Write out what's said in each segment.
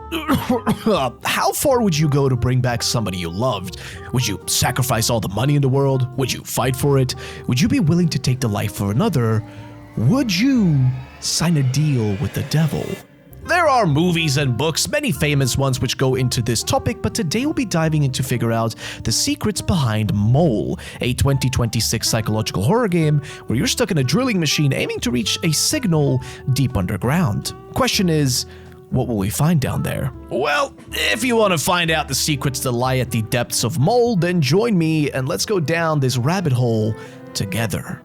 How far would you go to bring back somebody you loved? Would you sacrifice all the money in the world? Would you fight for it? Would you be willing to take the life of another? Would you sign a deal with the devil? There are movies and books, many famous ones, which go into this topic, but today we'll be diving in to figure out the secrets behind M.O.L.E, a 2026 psychological horror game where you're stuck in a drilling machine aiming to reach a signal deep underground. Question is, what will we find down there? Well, if you want to find out the secrets that lie at the depths of M.O.L.E, then join me and let's go down this rabbit hole together.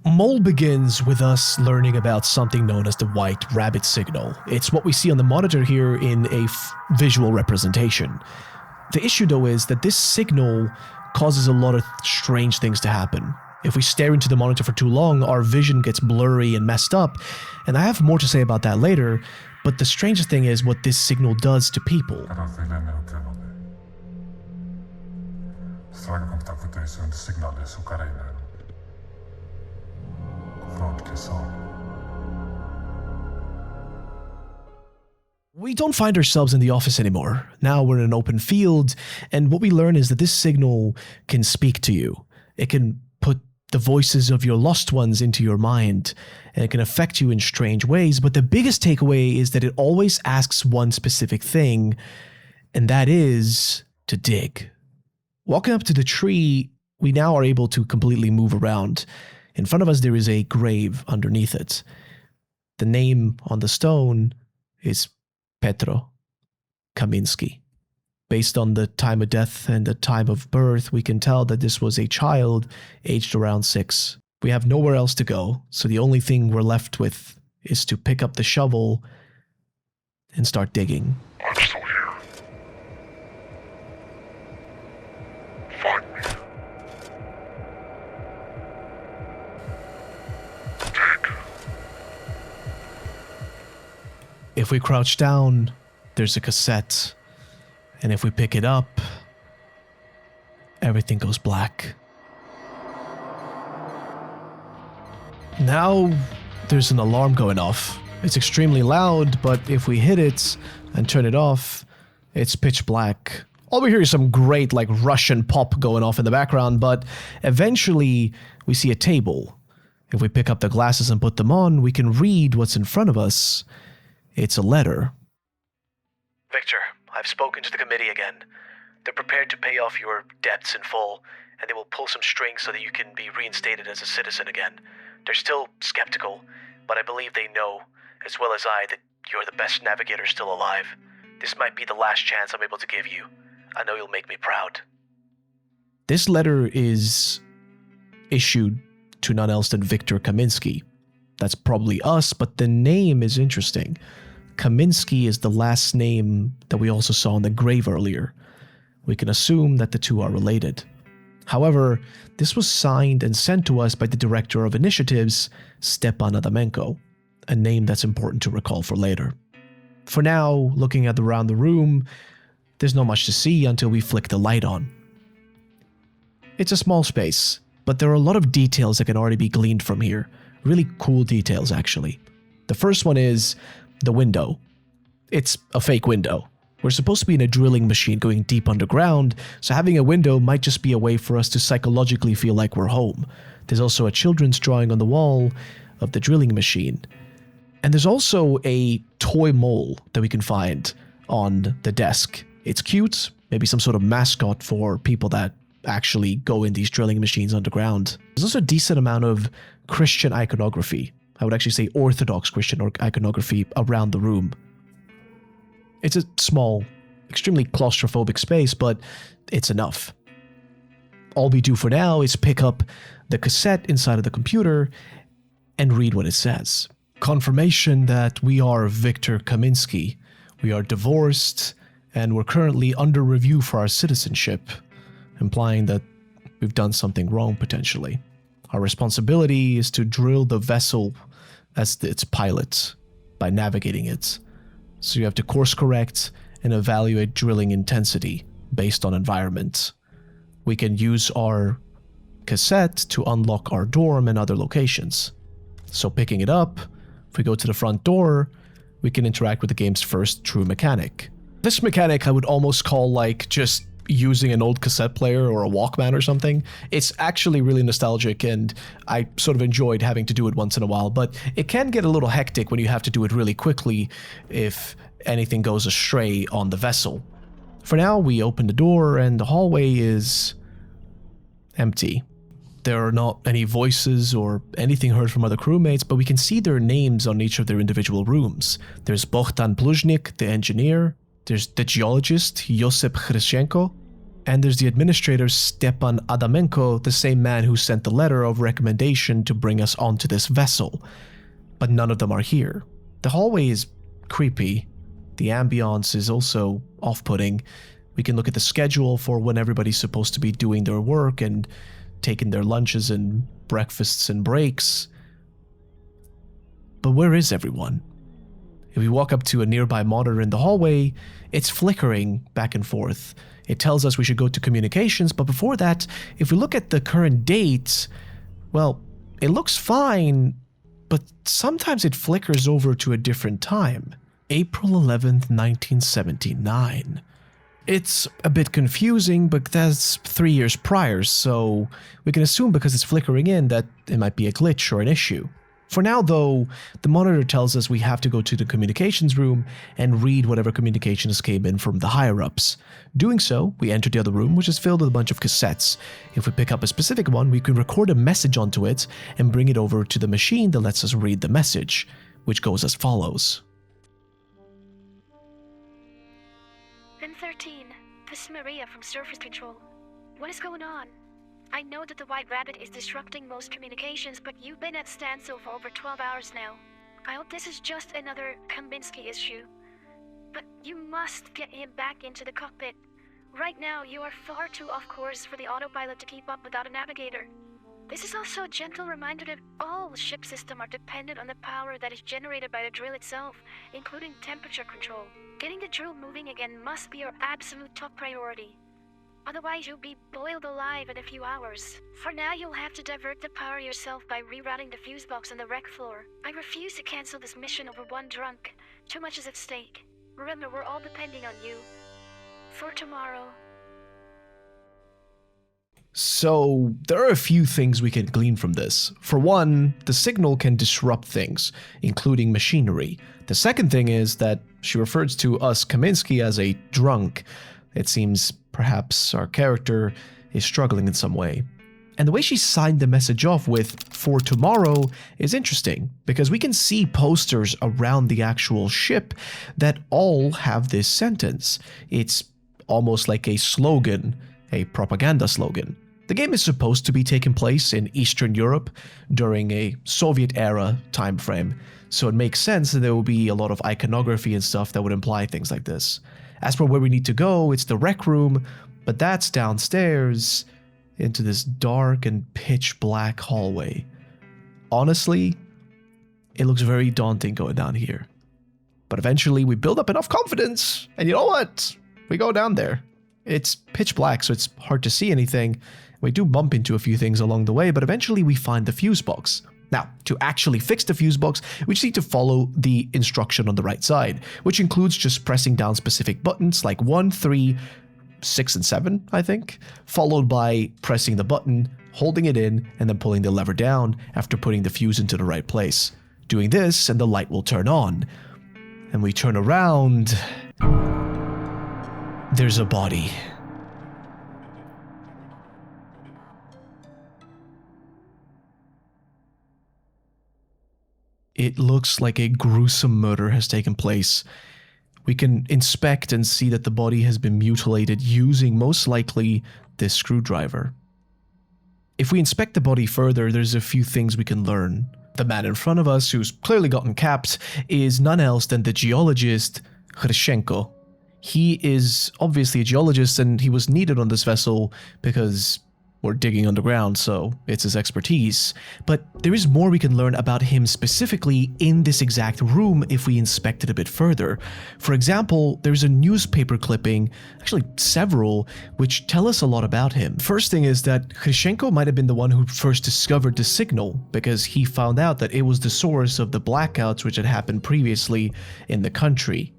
M.O.L.E begins with us learning about something known as the white rabbit signal. It's what we see on the monitor here in a visual representation. The issue though is that this signal causes a lot of strange things to happen. If we stare into the monitor for too long, our vision gets blurry and messed up, and I have more to say about that later, but the strangest thing is what this signal does to people. We don't find ourselves in the office anymore. Now we're in an open field, and what we learn is that this signal can speak to you. It can put the voices of your lost ones into your mind, and it can affect you in strange ways, but the biggest takeaway is that it always asks one specific thing, and that is to dig. Walking up to the tree, we now are able to completely move around. In front of us there is a grave underneath it. The name on the stone is Petro Kaminsky. Based on the time of death and the time of birth, we can tell that this was a child aged around 6. We have nowhere else to go, so the only thing we're left with is to pick up the shovel and start digging. I'm still here. Find me. Dig. If we crouch down, there's a cassette. And if we pick it up, everything goes black. Now, there's an alarm going off. It's extremely loud, but if we hit it and turn it off, it's pitch black. All we hear is some great, Russian pop going off in the background, but eventually we see a table. If we pick up the glasses and put them on, we can read what's in front of us. It's a letter. Victor, I've spoken to the committee again. They're prepared to pay off your debts in full, and they will pull some strings so that you can be reinstated as a citizen again. They're still skeptical, but I believe they know, as well as I, that you're the best navigator still alive. This might be the last chance I'm able to give you. I know you'll make me proud. This letter is issued to none else than Victor Kaminsky. That's probably us, but the name is interesting. Kaminsky is the last name that we also saw on the grave earlier. We can assume that the two are related. However, this was signed and sent to us by the director of initiatives, Stepan Adamenko, a name that's important to recall for later. For now, looking around the room, there's not much to see until we flick the light on. It's a small space, but there are a lot of details that can already be gleaned from here. Really cool details, actually. The first one is the window. It's a fake window. We're supposed to be in a drilling machine going deep underground, so having a window might just be a way for us to psychologically feel like we're home. There's also a children's drawing on the wall of the drilling machine. And there's also a toy mole that we can find on the desk. It's cute, maybe some sort of mascot for people that actually go in these drilling machines underground. There's also a decent amount of Christian iconography. I would actually say Orthodox Christian iconography around the room. It's a small, extremely claustrophobic space, but it's enough. All we do for now is pick up the cassette inside of the computer and read what it says. Confirmation that we are Victor Kaminsky. We are divorced, and we're currently under review for our citizenship, implying that we've done something wrong potentially. Our responsibility is to drill the vessel as its pilot. by navigating it. So you have to course correct and evaluate drilling intensity based on environment. We can use our cassette to unlock our dorm and other locations. So picking it up, if we go to the front door, we can interact with the game's first true mechanic. This mechanic I would almost call like just using an old cassette player or a Walkman or something. It's actually really nostalgic and I sort of enjoyed having to do it once in a while, but it can get a little hectic when you have to do it really quickly if anything goes astray on the vessel. For now, we open the door and the hallway is empty. There are not any voices or anything heard from other crewmates, but we can see their names on each of their individual rooms. There's Bogdan, the engineer, there's the geologist, Hrysenko, and there's the administrator, Stepan Adamenko, the same man who sent the letter of recommendation to bring us onto this vessel. But none of them are here. The hallway is creepy. The ambiance is also off-putting. We can look at the schedule for when everybody's supposed to be doing their work and taking their lunches and breakfasts and breaks. But where is everyone? If we walk up to a nearby monitor in the hallway, it's flickering back and forth. It tells us we should go to communications, but before that, if we look at the current date, well, it looks fine, but sometimes it flickers over to a different time. April 11th, 1979. It's a bit confusing, but that's 3 years prior, so we can assume because it's flickering in that it might be a glitch or an issue. For now, though, the monitor tells us we have to go to the communications room and read whatever communications came in from the higher-ups. Doing so, we enter the other room, which is filled with a bunch of cassettes. If we pick up a specific one, we can record a message onto it and bring it over to the machine that lets us read the message, which goes as follows. M13, this is Maria from Surface Control. What is going on? I know that the White Rabbit is disrupting most communications, but you've been at standstill for over 12 hours now. I hope this is just another Kaminsky issue. But you must get him back into the cockpit. Right now, you are far too off course for the autopilot to keep up without a navigator. This is also a gentle reminder that all ship systems are dependent on the power that is generated by the drill itself, including temperature control. Getting the drill moving again must be your absolute top priority. Otherwise, you'll be boiled alive in a few hours. For now, you'll have to divert the power yourself by rerouting the fuse box on the wreck floor. I refuse to cancel this mission over one drunk. Too much is at stake. Remember, we're all depending on you. For tomorrow. So, there are a few things we can glean from this. For one, the signal can disrupt things, including machinery. The second thing is that she refers to us Kaminsky as a drunk. It seems perhaps our character is struggling in some way. And the way she signed the message off with "for tomorrow" is interesting, because we can see posters around the actual ship that all have this sentence. It's almost like a slogan, a propaganda slogan. The game is supposed to be taking place in Eastern Europe during a Soviet-era time frame, so it makes sense that there will be a lot of iconography and stuff that would imply things like this. As for where we need to go, it's the rec room, but that's downstairs into this dark and pitch black hallway. Honestly, it looks very daunting going down here. But eventually we build up enough confidence, and you know what? We go down there. It's pitch black, so it's hard to see anything. We do bump into a few things along the way, but eventually we find the fuse box. Now, to actually fix the fuse box, we just need to follow the instruction on the right side, which includes just pressing down specific buttons like 1, 3, 6, and 7, I think, followed by pressing the button, holding it in, and then pulling the lever down after putting the fuse into the right place. Doing this, and the light will turn on. And we turn around. There's a body. It looks like a gruesome murder has taken place. We can inspect and see that the body has been mutilated using, most likely, this screwdriver. If we inspect the body further, there's a few things we can learn. The man in front of us, who's clearly gotten capped, is none else than the geologist, Hrysenko. He is obviously a geologist, and he was needed on this vessel because or digging underground, so it's his expertise. But there is more we can learn about him specifically in this exact room if we inspect it a bit further. For example, there's a newspaper clipping, actually several, which tell us a lot about him. First thing is that Hrysenko might have been the one who first discovered the signal, because he found out that it was the source of the blackouts which had happened previously in the country.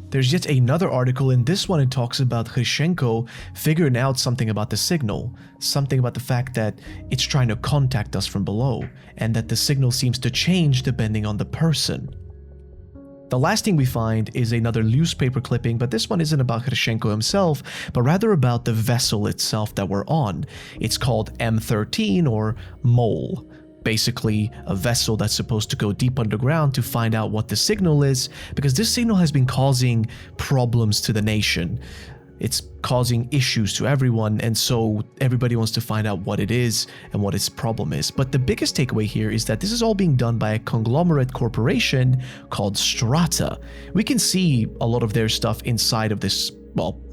There's yet another article, in this one it talks about Hrysenko figuring out something about the signal, something about the fact that it's trying to contact us from below, and that the signal seems to change depending on the person. The last thing we find is another newspaper clipping, but this one isn't about Hrysenko himself, but rather about the vessel itself that we're on. It's called M13 or M.O.L.E. Basically, a vessel that's supposed to go deep underground to find out what the signal is, because this signal has been causing problems to the nation. It's causing issues to everyone, and so everybody wants to find out what it is and what its problem is. But the biggest takeaway here is that this is all being done by a conglomerate corporation called Strata. We can see a lot of their stuff inside of this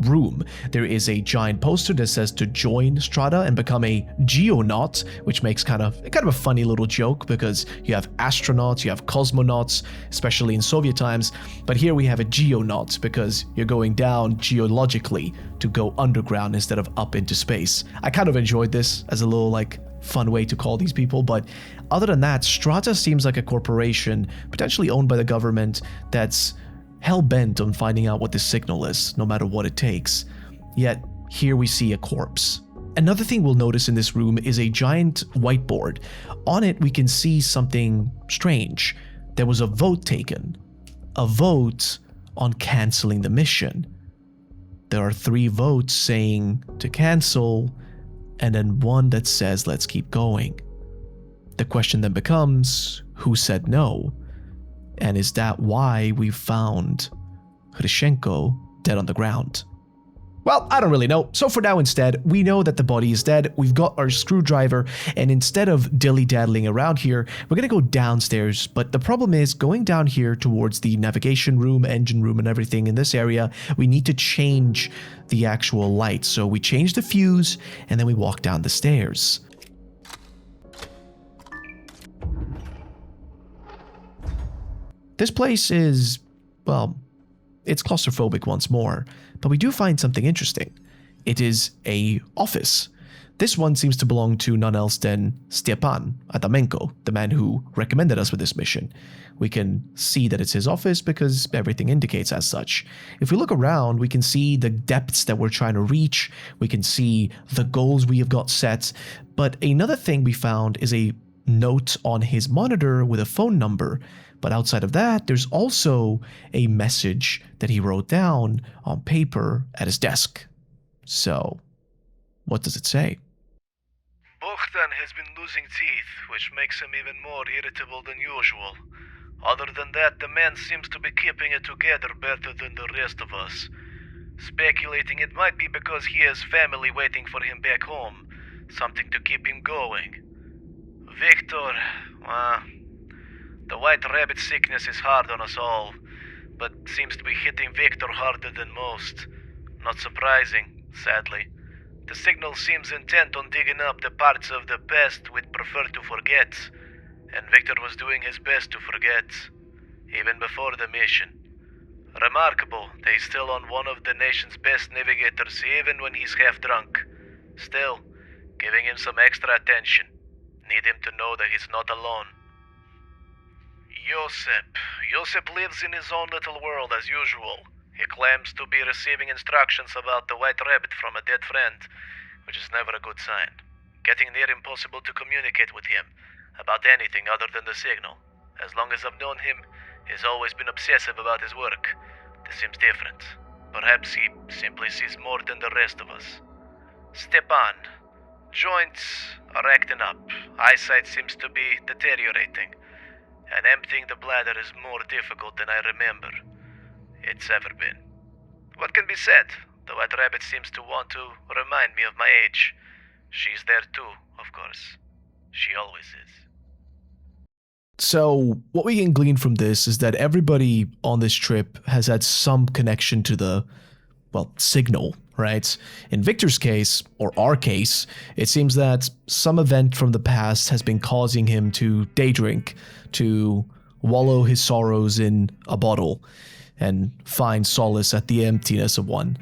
room. There is a giant poster that says to join Strata and become a geonaut, which makes kind of a funny little joke, because you have astronauts, you have cosmonauts, especially in Soviet times, but here we have a geonaut because you're going down geologically to go underground instead of up into space. I kind of enjoyed this as a little fun way to call these people, but other than that, Strata seems like a corporation potentially owned by the government that's hell-bent on finding out what this signal is, no matter what it takes. Yet, here we see a corpse. Another thing we'll notice in this room is a giant whiteboard. On it, we can see something strange. There was a vote taken. A vote on canceling the mission. There are 3 votes saying to cancel, and then 1 that says let's keep going. The question then becomes, who said no? And is that why we found Hrysenko dead on the ground? Well, I don't really know. So for now, instead, we know that the body is dead. We've got our screwdriver, and instead of dilly-daddling around here, we're gonna go downstairs. But the problem is, going down here towards the navigation room, engine room, and everything in this area, we need to change the actual light. So we change the fuse, and then we walk down the stairs. This place is, it's claustrophobic once more, but we do find something interesting. It is a office. This one seems to belong to none else than Stepan Adamenko, the man who recommended us for this mission. We can see that it's his office because everything indicates as such. If we look around, we can see the depths that we're trying to reach. We can see the goals we have got set. But another thing we found is a note on his monitor with a phone number. But outside of that, there's also a message that he wrote down on paper at his desk. So, what does it say? Bogdan has been losing teeth, which makes him even more irritable than usual. Other than that, the man seems to be keeping it together better than the rest of us. Speculating it might be because he has family waiting for him back home, something to keep him going. Victor, the white rabbit sickness is hard on us all, but seems to be hitting Victor harder than most. Not surprising, sadly. The signal seems intent on digging up the parts of the past we'd prefer to forget, and Victor was doing his best to forget, even before the mission. Remarkable that he's still on one of the nation's best navigators even when he's half drunk. Still, giving him some extra attention. Need him to know that he's not alone. Josep lives in his own little world as usual. He claims to be receiving instructions about the white rabbit from a dead friend, which is never a good sign. Getting near impossible to communicate with him about anything other than the signal. As long as I've known him, he's always been obsessive about his work. This seems different. Perhaps he simply sees more than the rest of us. Stepan. Joints are acting up. Eyesight seems to be deteriorating. And emptying the bladder is more difficult than I remember it's ever been. What can be said? The white rabbit seems to want to remind me of my age. She's there too, of course. She always is. So, what we can glean from this is that everybody on this trip has had some connection to the, signal right? In Victor's case, or our case, it seems that some event from the past has been causing him to day drink, to wallow his sorrows in a bottle, and find solace at the emptiness of one.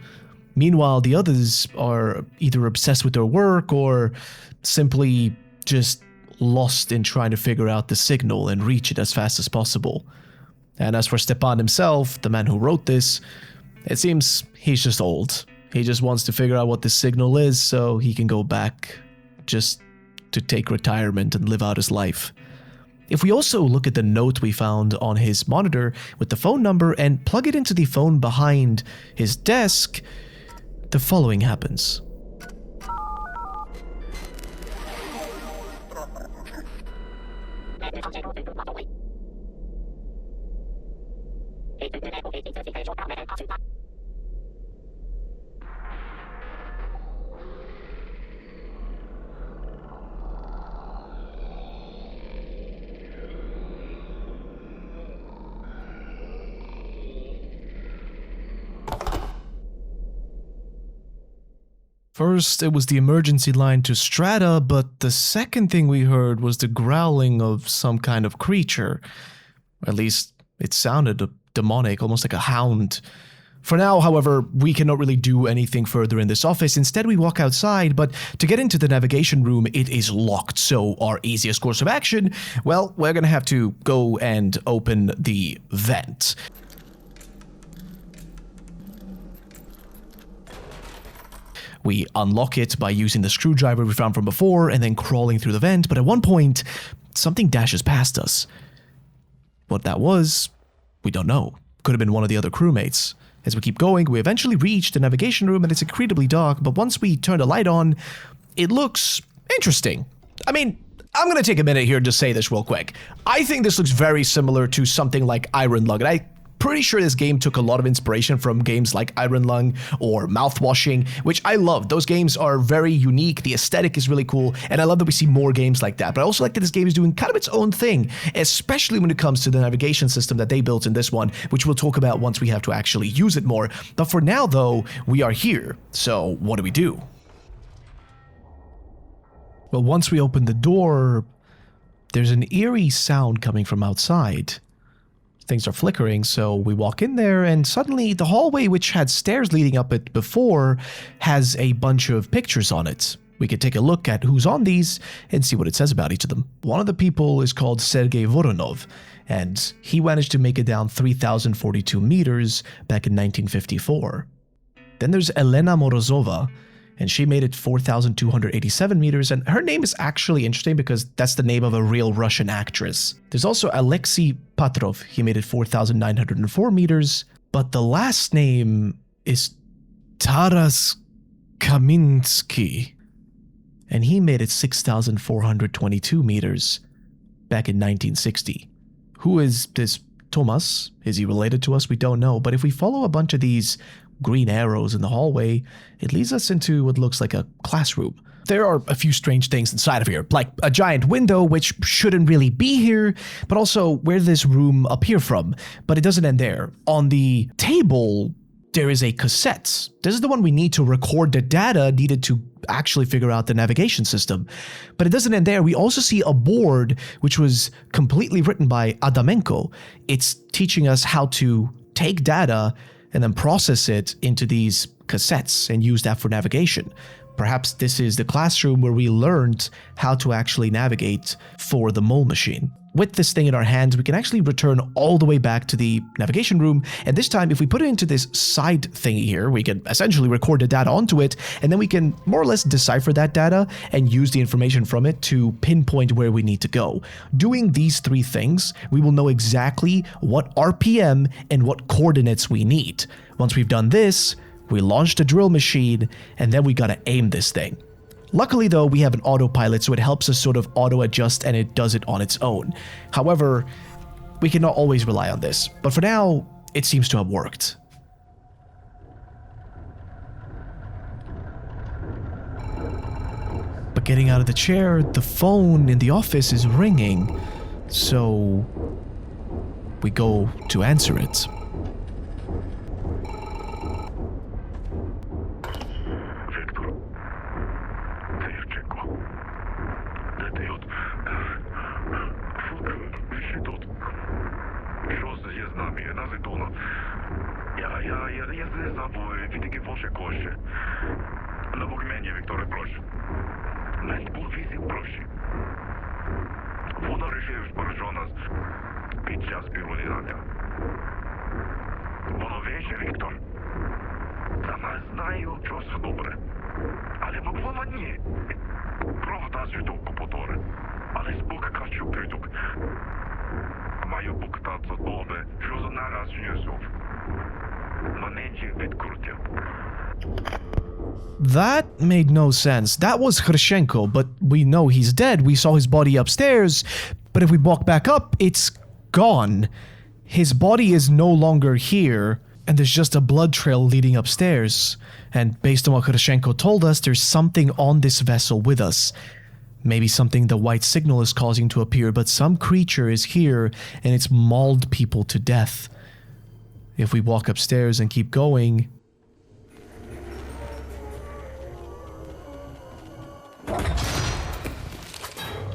Meanwhile, the others are either obsessed with their work or simply just lost in trying to figure out the signal and reach it as fast as possible. And as for Stepan himself, the man who wrote this, it seems he's just old. He just wants to figure out what this signal is so he can go back just to take retirement and live out his life. If we also look at the note we found on his monitor with the phone number and plug it into the phone behind his desk, the following happens. First, it was the emergency line to Strata, but the second thing we heard was the growling of some kind of creature. At least, it sounded demonic, almost like a hound. For now, however, we cannot really do anything further in this office. Instead, we walk outside, but to get into the navigation room, it is locked. So our easiest course of action, well, we're gonna have to go and open the vent. We unlock it by using the screwdriver we found from before and then crawling through the vent, but at one point, something dashes past us. What that was, we don't know. Could have been one of the other crewmates. As we keep going, we eventually reach the navigation room and it's incredibly dark, but once we turn the light on, it looks interesting. I mean, I'm gonna take a minute here to say this real quick. I think this looks very similar to something like Iron Lung, and I'm pretty sure this game took a lot of inspiration from games like Iron Lung or Mouthwashing, which I love. Those games are very unique, the aesthetic is really cool, and I love that we see more games like that. But I also like that this game is doing kind of its own thing, especially when it comes to the navigation system that they built in this one, which we'll talk about once we have to actually use it more. But for now, though, we are here. So what do we do? Well, once we open the door, there's an eerie sound coming from outside. Things are flickering, so we walk in there, and suddenly the hallway, which had stairs leading up it before, has a bunch of pictures on it. We could take a look at who's on these and see what it says about each of them. One of the people is called Sergei Voronov, and he managed to make it down 3,042 meters back in 1954. Then there's Elena Morozova, and she made it 4,287 meters, and her name is actually interesting because that's the name of a real Russian actress. There's also Alexei Petrov, he made it 4,904 meters, but the last name is Taras Kaminsky, and he made it 6,422 meters back in 1960. Who is this Thomas? Is he related to us? We don't know, but if we follow a bunch of these green arrows in the hallway, it leads us into what looks like a classroom. There are a few strange things inside of here, like a giant window, which shouldn't really be here, but also where did this room appear from? But it doesn't end there. On the table, there is a cassette. This is the one we need to record the data needed to actually figure out the navigation system. But it doesn't end there. We also see a board, which was completely written by Adamenko. It's teaching us how to take data and then process it into these cassettes and use that for navigation. Perhaps this is the classroom where we learned how to actually navigate for the M.O.L.E machine. With this thing in our hands, we can actually return all the way back to the navigation room, and this time if we put it into this side thingy here, we can essentially record the data onto it, and then we can more or less decipher that data and use the information from it to pinpoint where we need to go. Doing these three things, we will know exactly what RPM and what coordinates we need. Once we've done this, we launch the drill machine, and then we gotta aim this thing. Luckily though, we have an autopilot, so it helps us sort of auto-adjust and it does it on its own. However, we cannot always rely on this, but for now, it seems to have worked. But getting out of the chair, the phone in the office is ringing, so we go to answer it. нази Дуна. Я не забув, відтики Фоші. На Бог мені, Вікторе, прошу. Мен був візит прошу. Вона рішив спершу нас під час пірулінання. Воно віче, Віктор. Сама знаю, що все добре. Але могло мені. Правда, звідок потори. Але збук качу придук. Маю буктаться добре, що за нараз внесов. Маненчі відкрутив. That made no sense. That was Hrysenko, but we know he's dead. We saw his body upstairs, but if we walk back up, it's gone. His body is no longer here, and there's just a blood trail leading upstairs. And based on what Hrysenko told us, there's something on this vessel with us. Maybe something the white signal is causing to appear, but some creature is here, and it's mauled people to death. If we walk upstairs and keep going...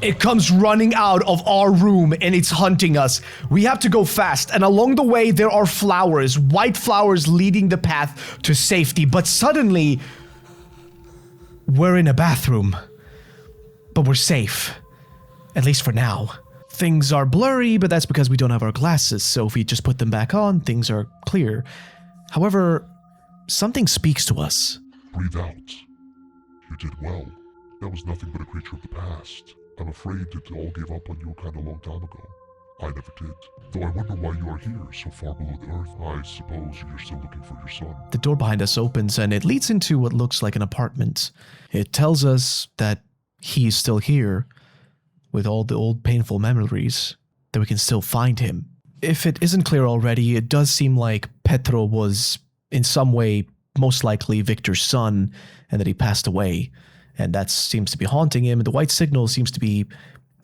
It comes running out of our room and it's hunting us. We have to go fast, and along the way there are flowers, white flowers leading the path to safety, but suddenly we're in a bathroom. But we're safe. At least for now. Things are blurry, but that's because we don't have our glasses, so if we just put them back on, things are clear. However, something speaks to us. Breathe out. You did well. That was nothing but a creature of the past. I'm afraid it all gave up on you kind of long time ago. I never did. Though I wonder why you are here, so far below the earth. I suppose you're still looking for your son. The door behind us opens and it leads into what looks like an apartment. It tells us that he's still here, with all the old painful memories, that we can still find him. If it isn't clear already, it does seem like Petro was, in some way, most likely Victor's son, and that he passed away. And that seems to be haunting him, and the white signal seems to be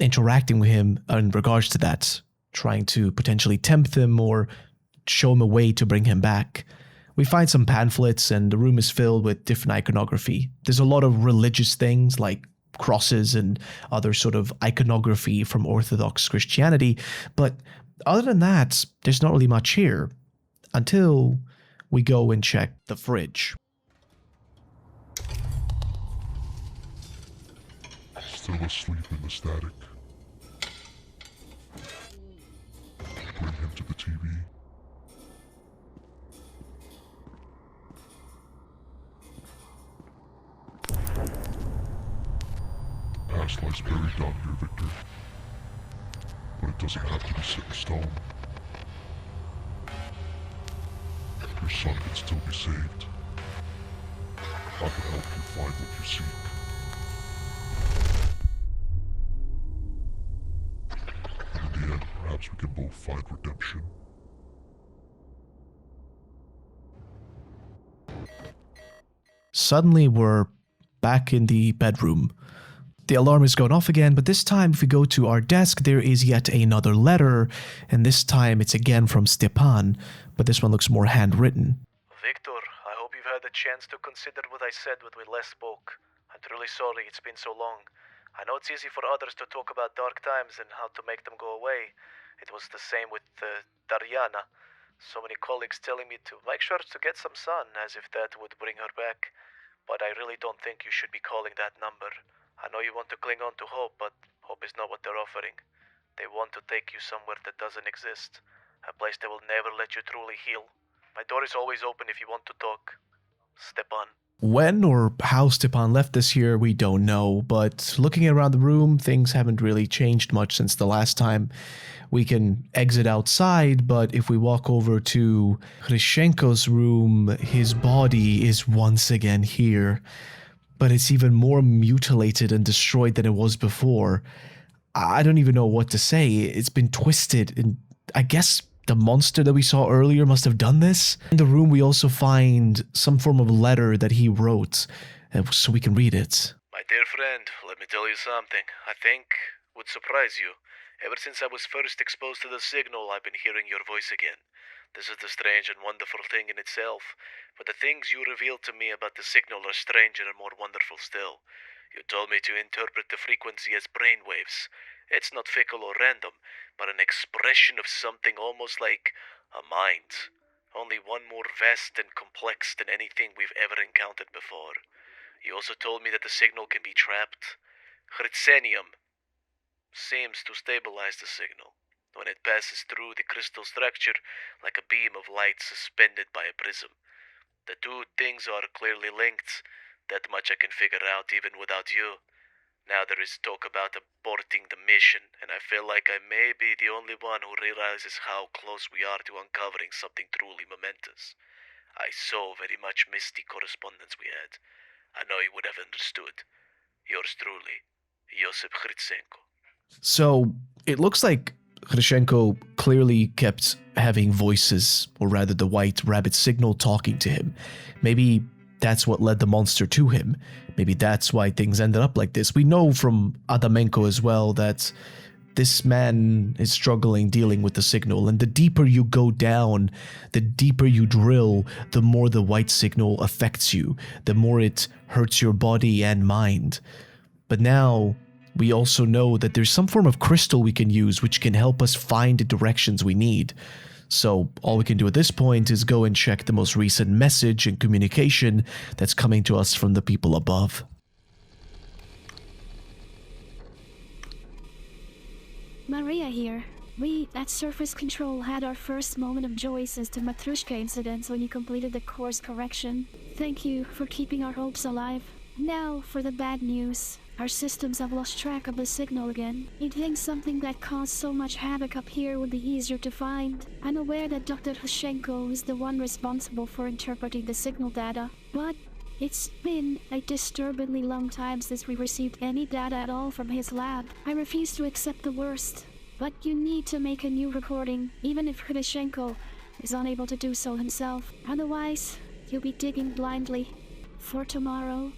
interacting with him in regards to that, trying to potentially tempt him or show him a way to bring him back. We find some pamphlets, and the room is filled with different iconography. There's a lot of religious things like crosses and other sort of iconography from Orthodox Christianity, but other than that, there's not really much here until we go and check the fridge. Still asleep in the static. Bring him to the TV. The past lies buried down here, Victor. But it doesn't have to be set in stone. Your son can still be saved. I can help you find what you seek. In the end, perhaps we can both find redemption. Suddenly, we're back in the bedroom. The alarm is going off again, but this time if we go to our desk, there is yet another letter, and this time it's again from Stepan, but this one looks more handwritten. Victor, I hope you've had a chance to consider what I said when we last spoke. I'm truly sorry it's been so long. I know it's easy for others to talk about dark times and how to make them go away. It was the same with Daryana. So many colleagues telling me to make sure to get some sun, as if that would bring her back. But I really don't think you should be calling that number. I know you want to cling on to hope, but hope is not what they're offering. They want to take you somewhere that doesn't exist. A place that will never let you truly heal. My door is always open if you want to talk. Stepan. When or how Stepan left this year, we don't know, but looking around the room, things haven't really changed much since the last time. We can exit outside, but if we walk over to Hrysenko's room, his body is once again here. But it's even more mutilated and destroyed than it was before. I don't even know what to say. It's been twisted, and I guess the monster that we saw earlier must have done this. In the room, we also find some form of letter that he wrote, so we can read it. My dear friend, let me tell you something I think would surprise you. Ever since I was first exposed to the signal, I've been hearing your voice again. This is the strange and wonderful thing in itself, but the things you revealed to me about the signal are stranger and more wonderful still. You told me to interpret the frequency as brainwaves. It's not fickle or random, but an expression of something almost like A mind. Only one more vast and complex than anything we've ever encountered before. You also told me that the signal can be trapped. Hrysenko seems to stabilize the signal when it passes through the crystal structure like a beam of light suspended by a prism. The two things are clearly linked. That much I can figure out even without you. Now there is talk about aborting the mission, and I feel like I may be the only one who realizes how close we are to uncovering something truly momentous. I so very much miss the correspondence we had. I know you would have understood. Yours truly, Hrysenko. So it looks like Hrysenko clearly kept having voices, or rather the white rabbit signal talking to him. Maybe that's what led the monster to him. Maybe that's why things ended up like this. We know from Adamenko as well that this man is struggling dealing with the signal, and the deeper you go down, the deeper you drill, the more the white signal affects you, the more it hurts your body and mind. But now we also know that there's some form of crystal we can use which can help us find the directions we need. So all we can do at this point is go and check the most recent message and communication that's coming to us from the people above. Maria here. We, at Surface Control, had our first moment of joy since the Matrushka incident when you completed the course correction. Thank you for keeping our hopes alive. Now, for the bad news. Our systems have lost track of the signal again. You'd think something that caused so much havoc up here would be easier to find. I'm aware that Dr. Hrysenko is the one responsible for interpreting the signal data, but it's been a disturbingly long time since we received any data at all from his lab. I refuse to accept the worst, but you need to make a new recording, even if Hrysenko is unable to do so himself. Otherwise, you'll be digging blindly. For tomorrow.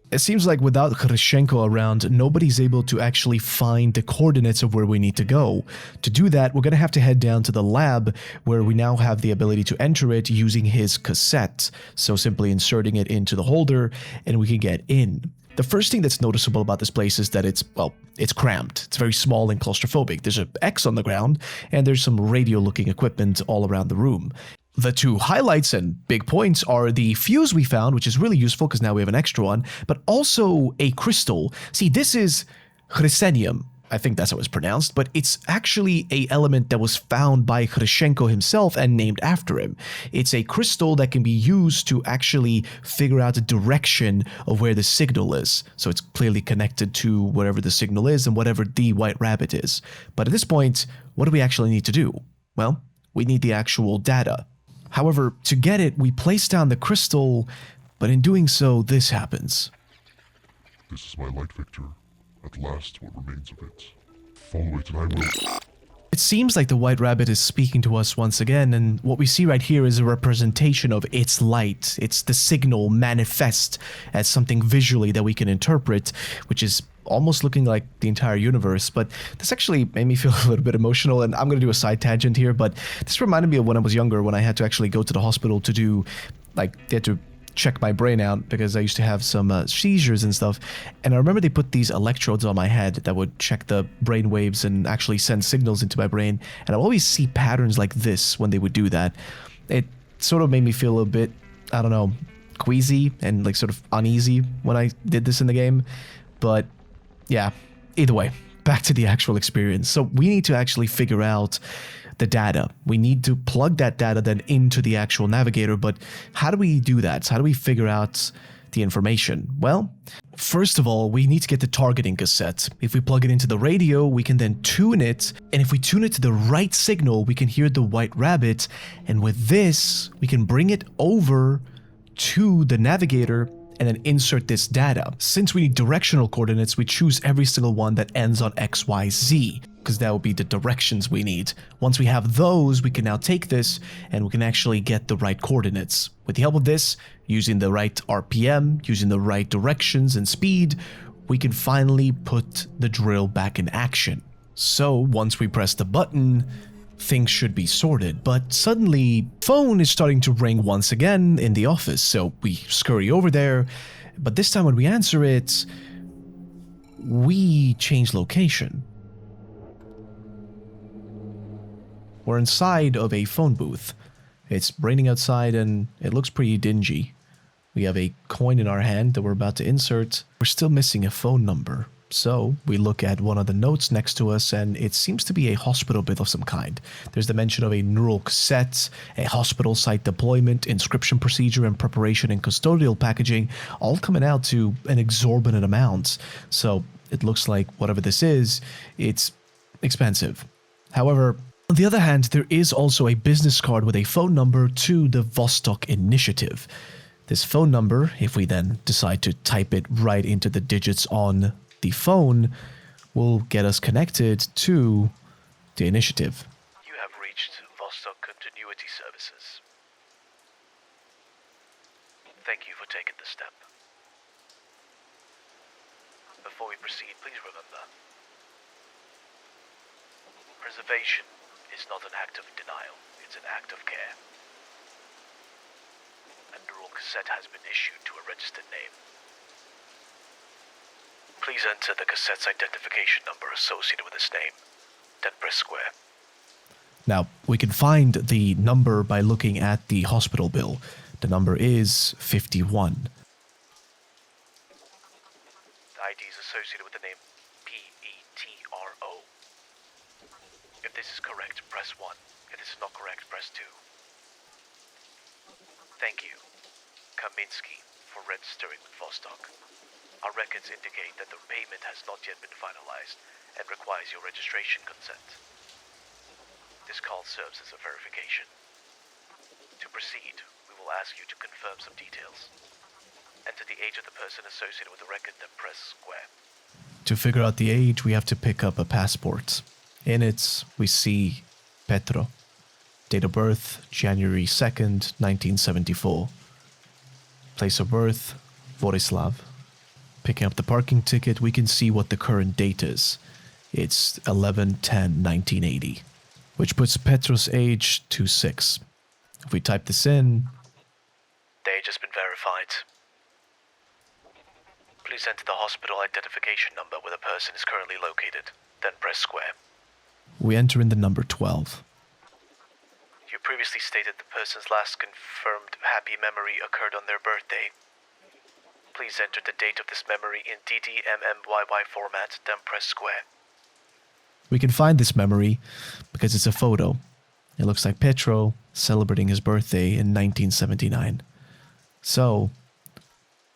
It seems like without Hrysenko around, nobody's able to actually find the coordinates of where we need to go. To do that, we're going to have to head down to the lab, where we now have the ability to enter it using his cassette. So simply inserting it into the holder, and we can get in. The first thing that's noticeable about this place is that it's cramped. It's very small and claustrophobic. There's an X on the ground, and there's some radio-looking equipment all around the room. The two highlights and big points are the fuse we found, which is really useful because now we have an extra one, but also a crystal. See, this is Hrysenko. I think that's how it's pronounced, but it's actually an element that was found by Hrysenko himself and named after him. It's a crystal that can be used to actually figure out the direction of where the signal is. So it's clearly connected to whatever the signal is and whatever the white rabbit is. But at this point, what do we actually need to do? Well, we need the actual data. However, to get it, we place down the crystal, but in doing so, this happens. This is my light, Victor. At last, what remains of it. Follow it and I will... It seems like the white rabbit is speaking to us once again, and what we see right here is a representation of its light. It's the signal manifest as something visually that we can interpret, which is almost looking like the entire universe. But this actually made me feel a little bit emotional, and I'm going to do a side tangent here, but this reminded me of when I was younger, when I had to actually go to the hospital to do, they had to check my brain out because I used to have some seizures and stuff. And I remember they put these electrodes on my head that would check the brain waves and actually send signals into my brain. And I always see patterns like this when they would do that. It sort of made me feel a bit, I don't know, queasy and like sort of uneasy when I did this in the game. But yeah, either way, back to the actual experience. So we need to actually figure out the data. We need to plug that data then into the actual navigator, but how do we do that? How do we figure out the information? Well, first of all, we need to get the targeting cassette. If we plug it into the radio, we can then tune it, and if we tune it to the right signal, we can hear the white rabbit, and with this, we can bring it over to the navigator and then insert this data. Since we need directional coordinates, we choose every single one that ends on XYZ, because that will be the directions we need. Once we have those, we can now take this and we can actually get the right coordinates. With the help of this, using the right RPM, using the right directions and speed, we can finally put the drill back in action. So once we press the button, things should be sorted, but suddenly phone is starting to ring once again in the office, so we scurry over there, but this time when we answer it, we change location. We're inside of a phone booth. It's raining outside and it looks pretty dingy. We have a coin in our hand that we're about to insert. We're still missing a phone number. So we look at one of the notes next to us and it seems to be a hospital bill of some kind. There's the mention of a neural cassette, a hospital site deployment, inscription procedure and preparation and custodial packaging, all coming out to an exorbitant amount. So it looks like whatever this is, it's expensive. However, on the other hand, there is also a business card with a phone number to the Vostok Initiative. This phone number, if we then decide to type it right into the digits on the phone, will get us connected to the initiative. You have reached Vostok Continuity Services. Thank you for taking this step. Before we proceed, please remember, preservation is not an act of denial, it's an act of care. A neural cassette has been issued to a registered name. Please enter the cassette's identification number associated with this name, then press square. Now, we can find the number by looking at the hospital bill. The number is 51. The ID is associated with the name Petro. If this is correct, press 1. If this is not correct, press 2. Thank you, Kaminsky, for registering with Vostok. Our records indicate that the payment has not yet been finalized and requires your registration consent. This call serves as a verification. To proceed, we will ask you to confirm some details. Enter the age of the person associated with the record, then press square. To figure out the age, we have to pick up a passport. In it, we see Petro. Date of birth, January 2nd, 1974. Place of birth, Vorislav. Picking up the parking ticket, we can see what the current date is. It's 11/10/1980, which puts Petro's age to 6. If we type this in, The age has been verified. Please enter the hospital identification number where the person is currently located, then press square. we enter in the number 12. You previously stated the person's last confirmed happy memory occurred on their birthday. Please enter the date of this memory in DDMMYY format, then press square. We can find this memory because it's a photo. It looks like Petro celebrating his birthday in 1979. So,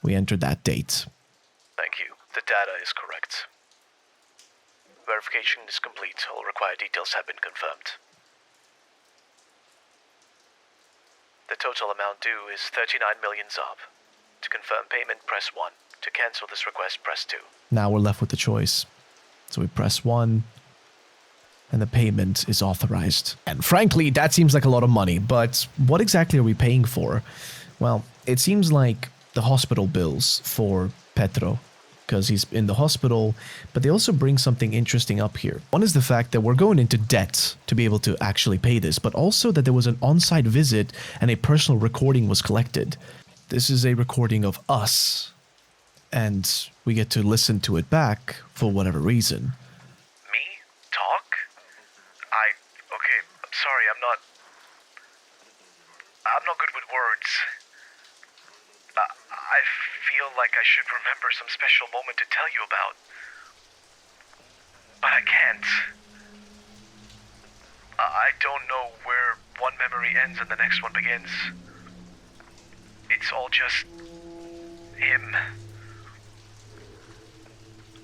we enter that date. Thank you. The data is correct. Verification is complete. All required details have been confirmed. The total amount due is 39 million ZOB. To confirm payment, press 1. To cancel this request, press 2. Now we're left with the choice. So we press 1, and the payment is authorized. And frankly, that seems like a lot of money, but what exactly are we paying for? Well, it seems like the hospital bills for Petro, because he's in the hospital, but they also bring something interesting up here. One is the fact that we're going into debt to be able to actually pay this, but also that there was an on-site visit and a personal recording was collected. This is a recording of us, and we get to listen to it back for whatever reason. Me? Talk? Okay, I'm sorry, I'm not good with words. I feel like I should remember some special moment to tell you about. But I can't. I don't know where one memory ends and the next one begins. It's all just him.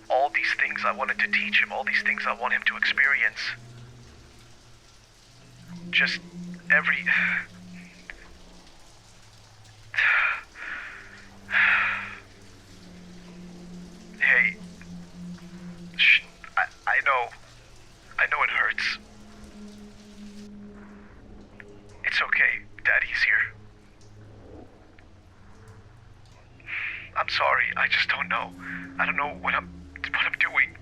All these things I wanted to teach him, all these things I want him to experience. Just every... Hey, shh, I know it hurts. It's okay, Daddy's here. I'm sorry, I just don't know. I don't know what I'm doing.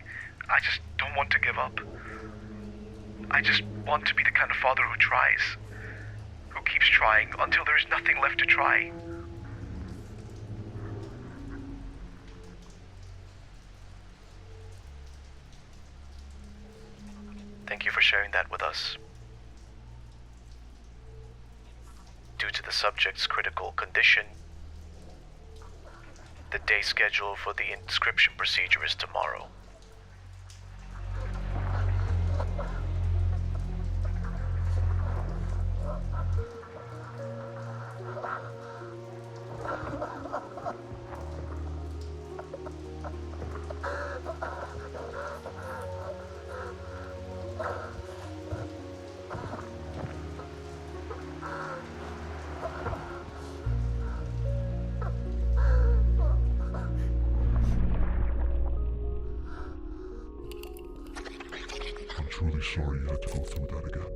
I just don't want to give up. I just want to be the kind of father who tries. Who keeps trying until there's nothing left to try. Thank you for sharing that with us. due to the subject's critical condition. The day schedule for the inscription procedure is tomorrow. I'm truly sorry you had to go through that again.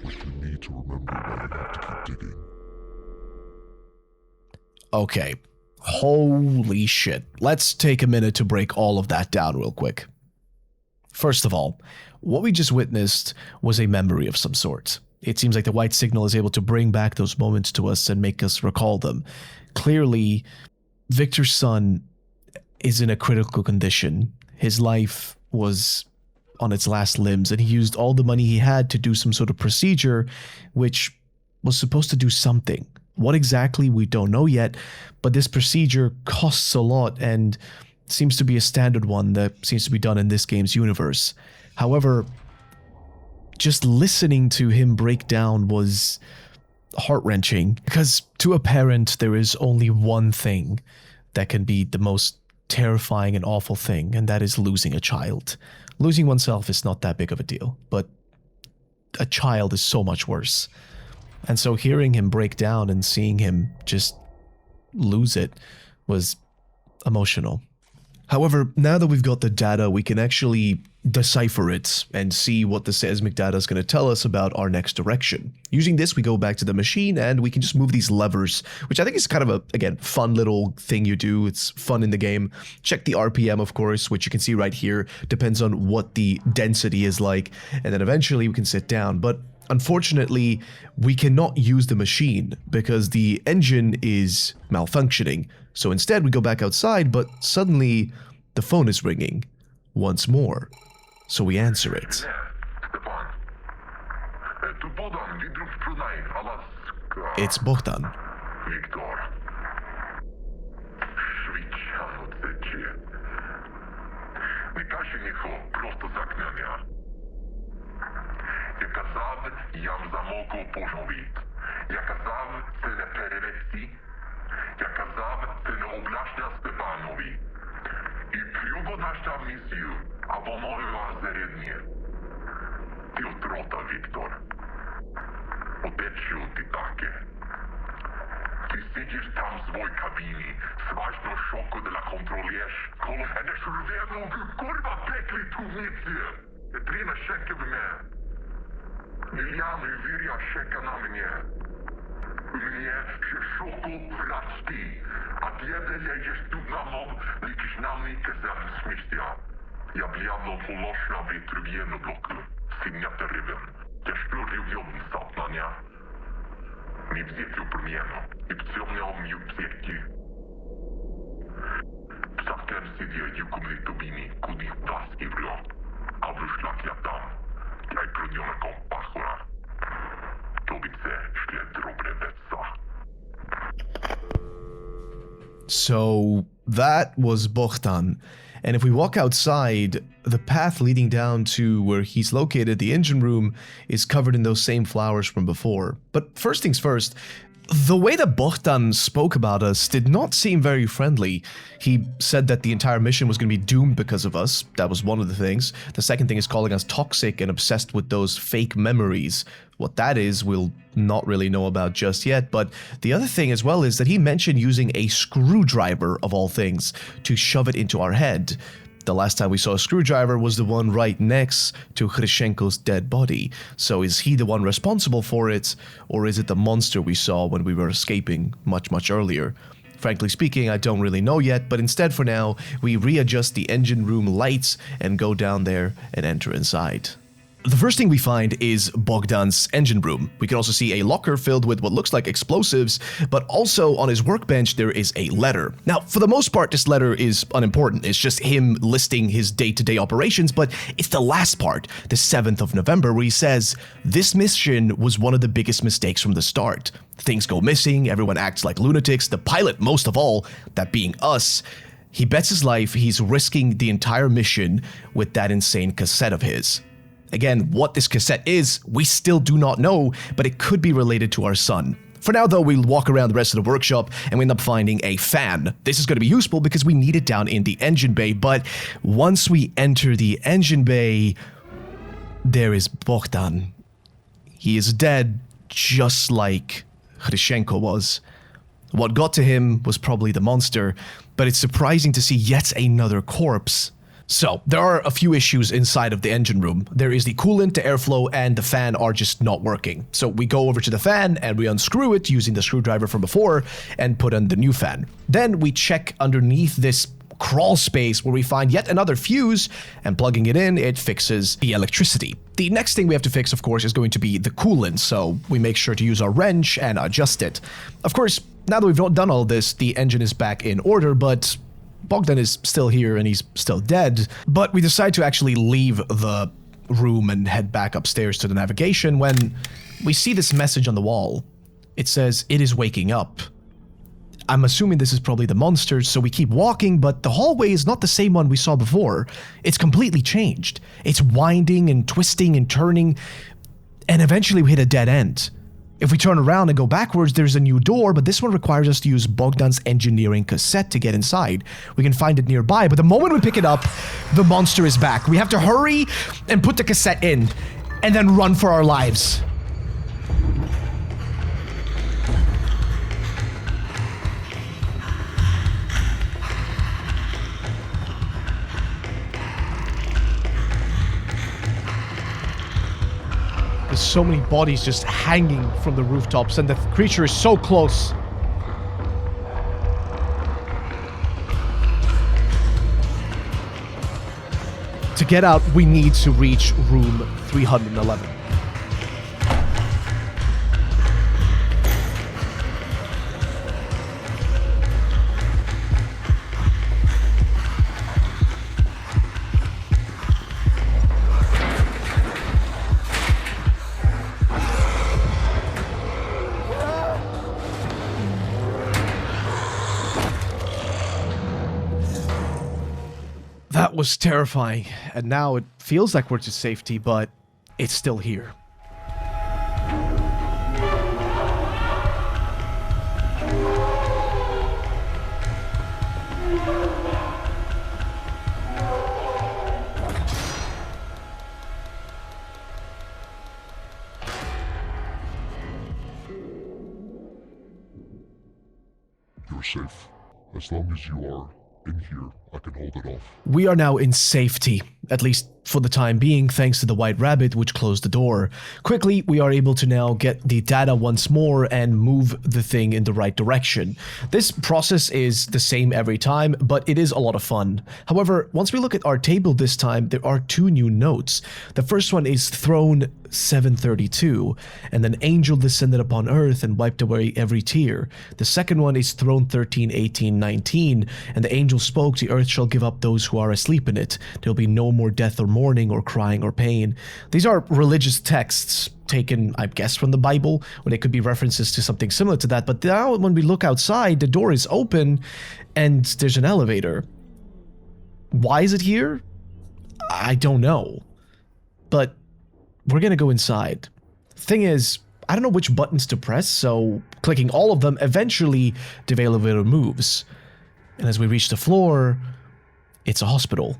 But you need to remember that you have to keep digging. Okay. Holy shit. Let's take a minute to break all of that down real quick. First of all, what we just witnessed was a memory of some sort. It seems like the white signal is able to bring back those moments to us and make us recall them. Clearly, Victor's son is in a critical condition. His life was on its last limbs, and he used all the money he had to do some sort of procedure, which was supposed to do something. What exactly, we don't know yet, but this procedure costs a lot and seems to be a standard one that seems to be done in this game's universe. However, just listening to him break down was heart-wrenching, because to a parent, there is only one thing that can be the most terrifying and awful thing, and that is losing a child. Losing oneself is not that big of a deal, but a child is so much worse. And so hearing him break down and seeing him just lose it was emotional. However, now that we've got the data, we can actually decipher it and see what the seismic data is going to tell us about our next direction. Using this, we go back to the machine and we can just move these levers, which I think is kind of a, again, fun little thing you do. It's fun in the game. Check the RPM, of course, which you can see right here. Depends on what the density is like. And then eventually we can sit down. But unfortunately, we cannot use the machine because the engine is malfunctioning. So instead, we go back outside, but suddenly the phone is ringing once more. So we answer it. Stefan. Tu Bogdan, Vidrów Prologue, Alaska. It's Bogdan. Victor. Швидше оце. Не каже ніхто, просто закнення. Я казав, ям замовку пожовіт. Я казав, це не перевести. Я казав, це не облашня Стефанові. І прюго наша місію, або мовила зарядні. Ти отрота, Віктор. Одечу ти таке. Ти сидиш там в своїй кабіні, сважно шоку де ла контролєш, коли генеш урвєну, курва пеклі тувниці. Тріна шеки в мене. Мільяни віря шека на мене. Mnie się szoku wracti, a kiedy jedziesz tu na mną, liczysz na mnie kezem smyścia. Ja bliadną poloszna wytrywienu bloku, synia terywem. Też plurił jodny satnania. Mi wzięciu promienu, i pciomniał mi wzięci. Psakiem sydzie jukum litubini, kudich waski wrio, a wyszlak ja tam. Ja i pruniona kompachora. So that was Bogdan. And if we walk outside, the path leading down to where he's located, the engine room, is covered in those same flowers from before. But first things first, the way that Bogdan spoke about us did not seem very friendly. He said that the entire mission was going to be doomed because of us. That was one of the things. The second thing is calling us toxic and obsessed with those fake memories. What that is, we'll not really know about just yet. But the other thing as well is that he mentioned using a screwdriver, of all things, to shove it into our head. The last time we saw a screwdriver was the one right next to Hrysenko's dead body. So is he the one responsible for it, or is it the monster we saw when we were escaping much earlier? Frankly speaking, I don't really know yet, but instead for now, we readjust the engine room lights and go down there and enter inside. The first thing we find is Bogdan's engine room. We can also see a locker filled with what looks like explosives, but also on his workbench there is a letter. Now, for the most part, this letter is unimportant. It's just him listing his day-to-day operations, but it's the last part, the 7th of November, where he says, "This mission was one of the biggest mistakes from the start. Things go missing, everyone acts like lunatics, the pilot most of all, that being us. He bets his life, he's risking the entire mission with that insane cassette of his." Again, what this cassette is, we still do not know, but it could be related to our son. For now though, we'll walk around the rest of the workshop and we end up finding a fan. This is going to be useful because we need it down in the engine bay, but once we enter the engine bay, there is Bogdan. He is dead, just like Hrysenko was. What got to him was probably the monster, but it's surprising to see yet another corpse. So, there are a few issues inside of the engine room. There is the coolant, the airflow, and the fan are just not working. So we go over to the fan and we unscrew it using the screwdriver from before and put on the new fan. Then we check underneath this crawl space where we find yet another fuse, and plugging it in, it fixes the electricity. The next thing we have to fix, of course, is going to be the coolant, so we make sure to use our wrench and adjust it. Of course, now that we've done all this, the engine is back in order, but Bogdan is still here and he's still dead, but we decide to actually leave the room and head back upstairs to the navigation when we see this message on the wall. It says, "It is waking up." I'm assuming this is probably the monster, so we keep walking, but the hallway is not the same one we saw before. It's completely changed. It's winding and twisting and turning, and eventually we hit a dead end. If we turn around and go backwards, there's a new door, but this one requires us to use Bogdan's engineering cassette to get inside. We can find it nearby, but the moment we pick it up, the monster is back. We have to hurry and put the cassette in, and then run for our lives. There's so many bodies just hanging from the rooftops, and the creature is so close. To get out, we need to reach room 311. That was terrifying, and now it feels like we're to safety, but it's still here. You're safe. As long as you are in here, I can hold it off. We are now in safety, at least for the time being, thanks to the White Rabbit, which closed the door. Quickly, we are able to now get the data once more and move the thing in the right direction. This process is the same every time, but it is a lot of fun. However, once we look at our table this time, there are two new notes. The first one is Throne 732, and an angel descended upon earth and wiped away every tear. The second one is Throne 13, 18, 19, and the angel spoke, the earth shall give up those who are asleep in it. There will be no more death or mourning or crying or pain. These are religious texts taken, I guess, from the Bible, or they could be references to something similar to that, but now when we look outside, the door is open and there's an elevator. Why is it here? I don't know. But we're gonna go inside. Thing is, I don't know which buttons to press, so clicking all of them, eventually the elevator moves. And as we reach the floor, it's a hospital.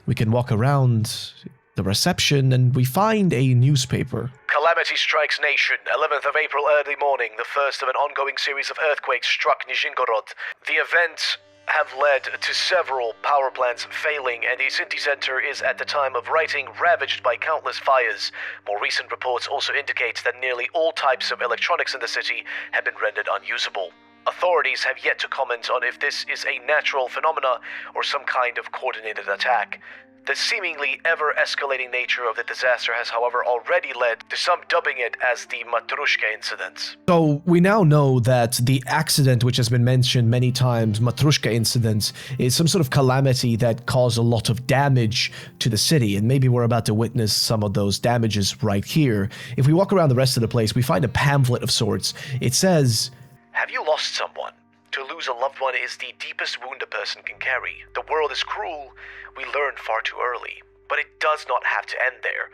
We can walk around the reception and we find a newspaper. Calamity strikes nation. 11th of April early morning. The first of an ongoing series of earthquakes struck Nizhegorod. The events have led to several power plants failing, and the city center is, at the time of writing, ravaged by countless fires. More recent reports also indicate that nearly all types of electronics in the city have been rendered unusable. Authorities have yet to comment on if this is a natural phenomena or some kind of coordinated attack. The seemingly ever-escalating nature of the disaster has, however, already led to some dubbing it as the Matrushka incident. So we now know that the accident, which has been mentioned many times, Matrushka incident, is some sort of calamity that caused a lot of damage to the city, and maybe we're about to witness some of those damages right here. If we walk around the rest of the place, we find a pamphlet of sorts. It says, "Have you lost someone? To lose a loved one is the deepest wound a person can carry. The world is cruel. We learned far too early. But it does not have to end there.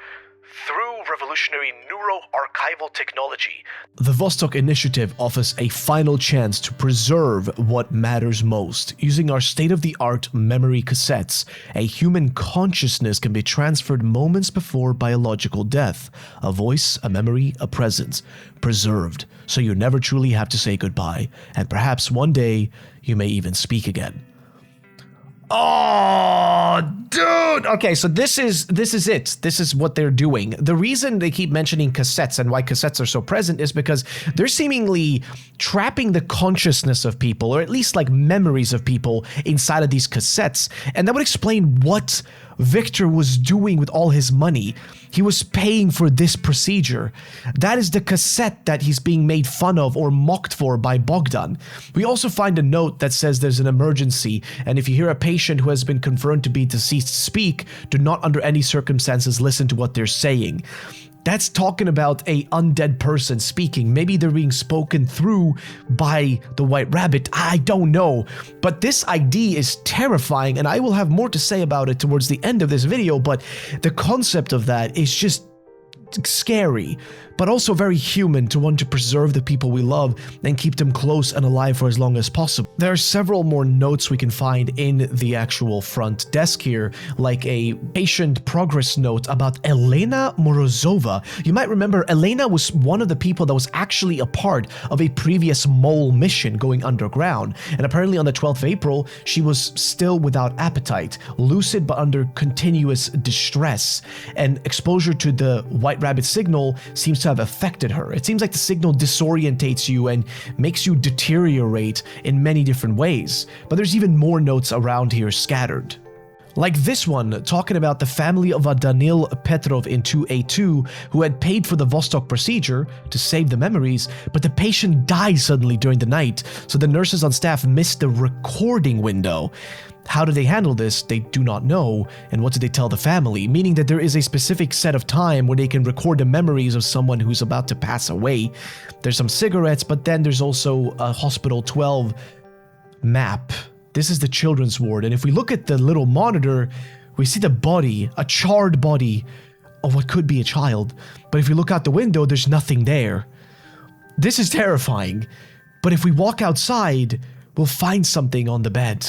Through revolutionary neuro-archival technology, the Vostok Initiative offers a final chance to preserve what matters most. Using our state-of-the-art memory cassettes, a human consciousness can be transferred moments before biological death. A voice, a memory, a presence. Preserved, so you never truly have to say goodbye, and perhaps one day you may even speak again." Oh, dude! Okay, so this is it. This is what they're doing. The reason they keep mentioning cassettes and why cassettes are so present is because they're seemingly trapping the consciousness of people, or at least like memories of people inside of these cassettes. And that would explain what Victor was doing with all his money. He was paying for this procedure. That is the cassette that he's being made fun of or mocked for by Bogdan. We also find a note that says there's an emergency, and if you hear a patient who has been confirmed to be deceased speak, do not under any circumstances listen to what they're saying. That's talking about a undead person speaking. Maybe they're being spoken through by the White Rabbit. I don't know. But this ID is terrifying, and I will have more to say about it towards the end of this video, but the concept of that is just scary, but also very human to want to preserve the people we love and keep them close and alive for as long as possible. There are several more notes we can find in the actual front desk here, like a patient progress note about Elena Morozova. You might remember Elena was one of the people that was actually a part of a previous M.O.L.E mission going underground, and apparently on the 12th of April, she was still without appetite, lucid but under continuous distress, and exposure to the White Rabbit signal seems to have affected her. It seems like the signal disorientates you and makes you deteriorate in many different ways. But there's even more notes around here scattered. Like this one, talking about the family of a Danil Petrov in 2A2 who had paid for the Vostok procedure to save the memories, but the patient died suddenly during the night, so the nurses on staff missed the recording window. How do they handle this? They do not know. And what do they tell the family? Meaning that there is a specific set of time where they can record the memories of someone who's about to pass away. There's some cigarettes, but then there's also a Hospital 12 map. This is the children's ward, and if we look at the little monitor, we see the body, a charred body of what could be a child. But if we look out the window, there's nothing there. This is terrifying. But if we walk outside, we'll find something on the bed.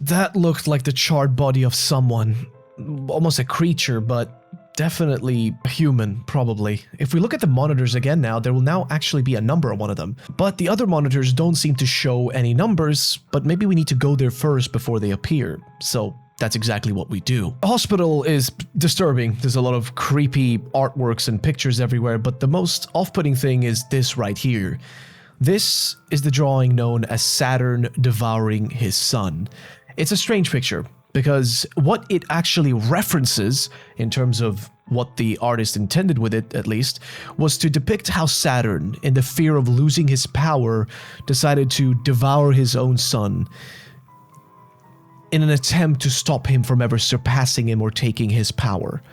That looked like the charred body of someone. Almost a creature, but definitely a human, probably. If we look at the monitors again now, there will now actually be a number on one of them. But the other monitors don't seem to show any numbers, but maybe we need to go there first before they appear. So that's exactly what we do. The hospital is disturbing. There's a lot of creepy artworks and pictures everywhere, but the most off-putting thing is this right here. This is the drawing known as Saturn devouring his son. It's a strange picture, because what it actually references, in terms of what the artist intended with it at least, was to depict how Saturn, in the fear of losing his power, decided to devour his own son in an attempt to stop him from ever surpassing him or taking his power.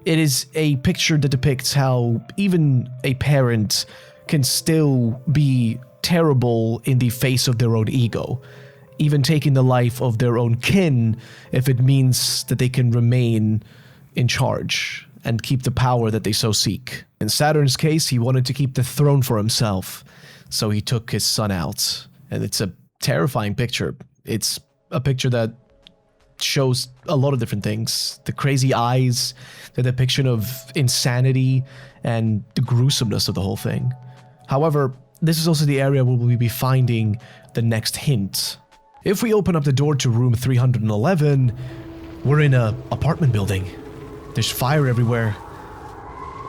It is a picture that depicts how even a parent can still be terrible in the face of their own ego, even taking the life of their own kin if it means that they can remain in charge and keep the power that they so seek. In Saturn's case, he wanted to keep the throne for himself, so he took his son out. And it's a terrifying picture. It's a picture that shows a lot of different things. The crazy eyes, the depiction of insanity, and the gruesomeness of the whole thing. However, this is also the area where we'll be finding the next hint. If we open up the door to room 311, We're in a apartment building. There's fire everywhere.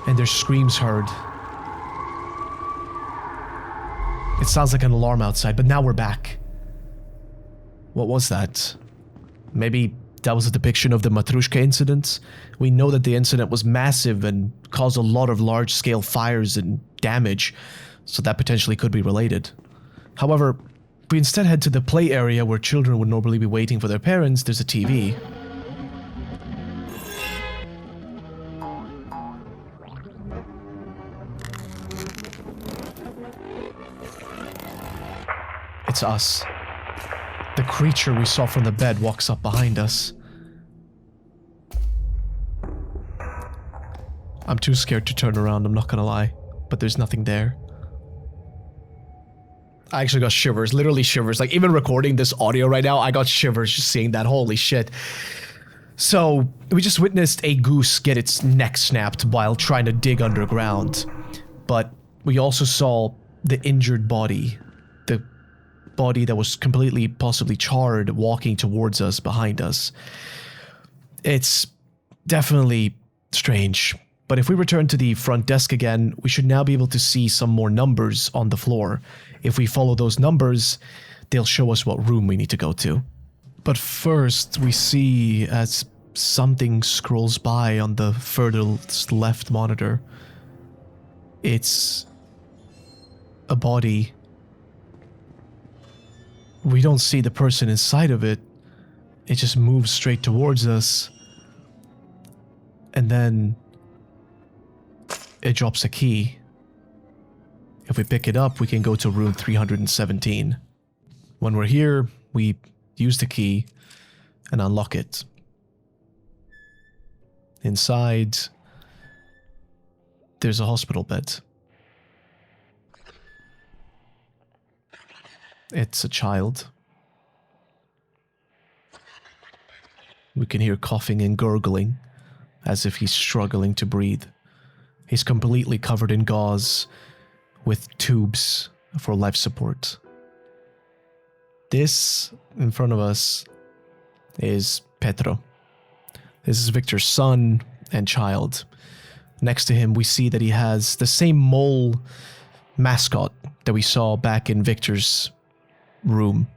And there's screams heard. It sounds like an alarm outside, but now we're back. What was that? Maybe that was a depiction of the Matrushka incident? We know that the incident was massive and caused a lot of large-scale fires and damage, so that potentially could be related. However, if we instead head to the play area where children would normally be waiting for their parents, there's a TV. It's us. The creature we saw from the bed walks up behind us. I'm too scared to turn around, I'm not gonna lie. But there's nothing there. I actually got shivers, literally shivers. Like, even recording this audio right now, I got shivers just seeing that. Holy shit. So, we just witnessed a goose get its neck snapped while trying to dig underground. But we also saw the injured body. The body that was completely, possibly charred, walking towards us, behind us. It's definitely strange. But if we return to the front desk again, we should now be able to see some more numbers on the floor. If we follow those numbers, they'll show us what room we need to go to. But first, we see as something scrolls by on the furthest left monitor. It's a body. We don't see the person inside of it. It just moves straight towards us. And then it drops a key. If we pick it up, we can go to room 317. When we're here, we use the key and unlock it. Inside, there's a hospital bed. It's a child. We can hear coughing and gurgling, as if he's struggling to breathe. He's completely covered in gauze, with tubes for life support. This, in front of us, is Petro. This is Victor's son and child. Next to him, we see that he has the same mole mascot that we saw back in Victor's room.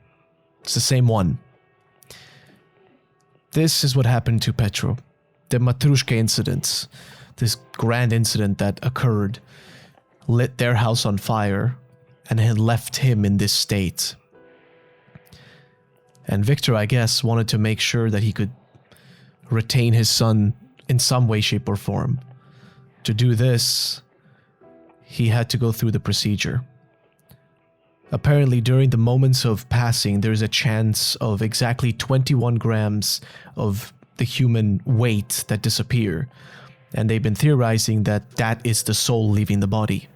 It's the same one. This is what happened to Petro. The Matrushka incident. This grand incident that occurred lit their house on fire and had left him in this state. And Victor, I guess, wanted to make sure that he could retain his son in some way, shape, or form. To do this, he had to go through the procedure. Apparently, during the moments of passing, there's a chance of exactly 21 grams of the human weight that disappear. And they've been theorizing that that is the soul leaving the body.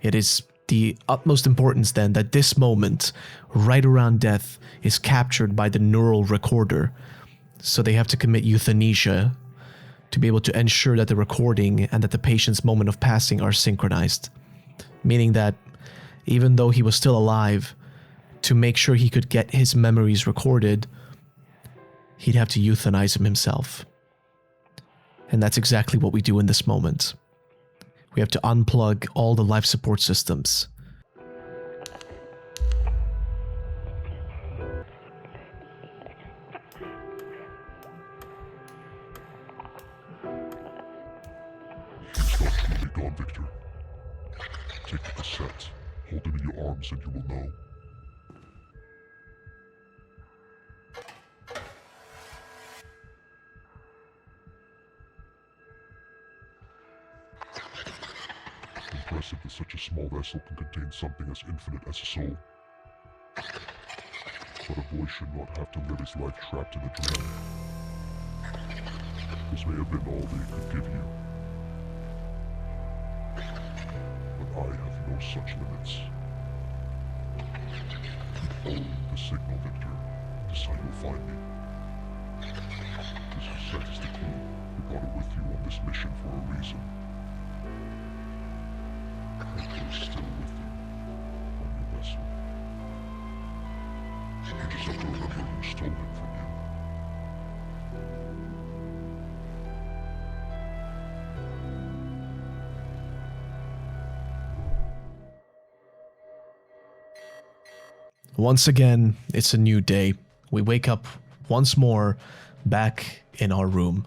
It is the utmost importance then that this moment, right around death, is captured by the neural recorder. So they have to commit euthanasia to be able to ensure that the recording and that the patient's moment of passing are synchronized. Meaning that even though he was still alive, to make sure he could get his memories recorded, he'd have to euthanize him himself. And that's exactly what we do in this moment. We have to unplug all the life support systems. He's not truly gone, Victor. Take the cassette, hold him in your arms, and you will know. Impressive that such a small vessel can contain something as infinite as a soul. But a boy should not have to live his life trapped in a dream. This may have been all they could give you. But I have no such limits. Keep following the signal, Victor. This is how you'll find me. This cassette is the clue. You brought it with you on this mission for a reason. Petro is still with you on your vessel. You just have to remember who stole him from you. Once again, it's a new day. We wake up once more back in our room.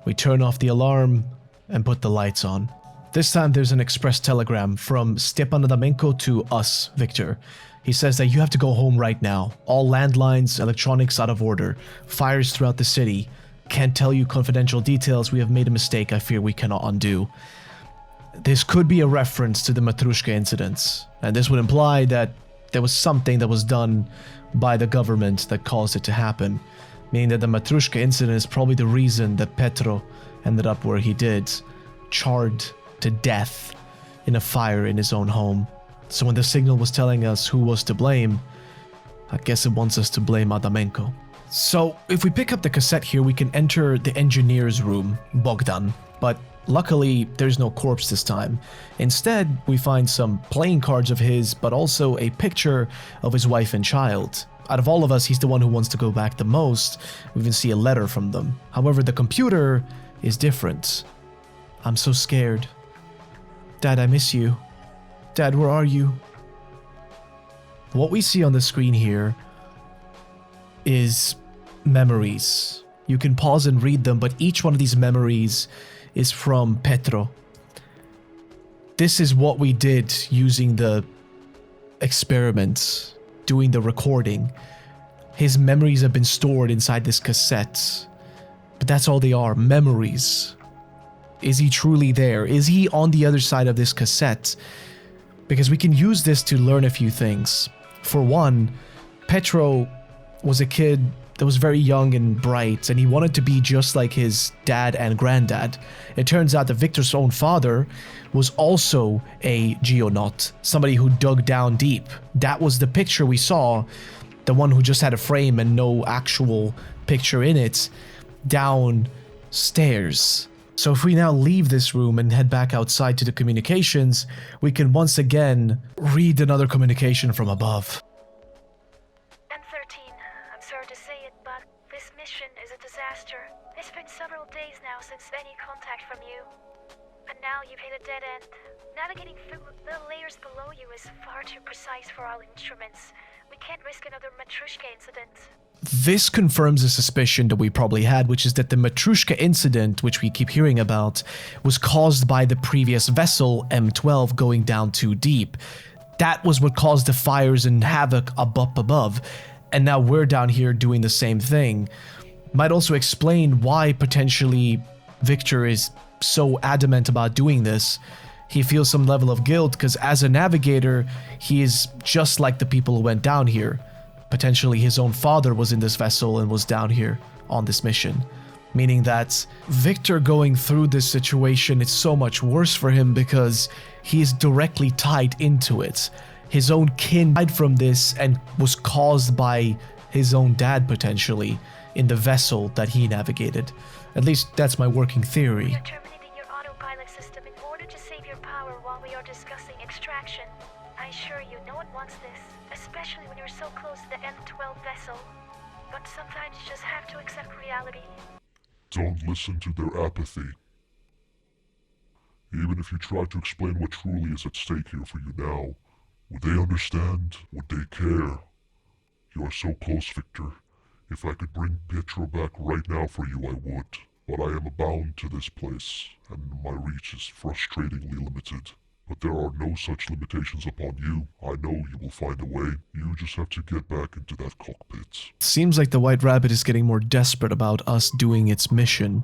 We turn off the alarm and put the lights on. This time there's an express telegram from Stepan Adamenko to us, Victor. He says that you have to go home right now. All landlines, electronics out of order. Fires throughout the city. Can't tell you confidential details. We have made a mistake I fear we cannot undo. This could be a reference to the Matrushka incidents, and this would imply that there was something that was done by the government that caused it to happen, meaning that the Matrushka incident is probably the reason that Petro ended up where he did, charred to death in a fire in his own home. So when the signal was telling us who was to blame, I guess it wants us to blame Adamenko. So if we pick up the cassette here, we can enter the engineer's room, Bogdan, but luckily, there's no corpse this time. Instead, we find some playing cards of his, but also a picture of his wife and child. Out of all of us, he's the one who wants to go back the most. We even see a letter from them. However, the computer is different. I'm so scared. Dad, I miss you. Dad, where are you? What we see on the screen here is memories. You can pause and read them, but each one of these memories is from Petro. This is what we did using the experiments, doing the recording. His memories have been stored inside this cassette. But that's all they are, memories. Is he truly there? Is he on the other side of this cassette? Because we can use this to learn a few things. For one, Petro was a kid that was very young and bright, and he wanted to be just like his dad and granddad. It turns out that Victor's own father was also a geonaut, somebody who dug down deep. That was the picture we saw, the one who just had a frame and no actual picture in it, downstairs. So if we now leave this room and head back outside to the communications, we can once again read another communication from above. It's been several days now since any contact from you. And now you've hit a dead end. Navigating through the layers below you is far too precise for our instruments. We can't risk another Matrushka incident. This confirms a suspicion that we probably had, which is that the Matrushka incident, which we keep hearing about, was caused by the previous vessel, M12, going down too deep. That was what caused the fires and havoc up above. And now we're down here doing the same thing. Might also explain why potentially Victor is so adamant about doing this. He feels some level of guilt because as a navigator, he is just like the people who went down here. Potentially his own father was in this vessel and was down here on this mission. Meaning that Victor going through this situation, it's so much worse for him because he is directly tied into it. His own kin died from this and was caused by his own dad potentially in the vessel that he navigated. At least that's my working theory. We are terminating your autopilot system in order to save your power while we are discussing extraction. I assure you, no one wants this, especially when you're so close to the M12 Vessel. But sometimes you just have to accept reality. Don't listen to their apathy. Even if you try to explain what truly is at stake here for you now, would they understand? Would they care? You are so close, Victor. If I could bring Petro back right now for you, I would. But I am bound to this place, and my reach is frustratingly limited. But there are no such limitations upon you. I know you will find a way. You just have to get back into that cockpit. Seems like the White Rabbit is getting more desperate about us doing its mission.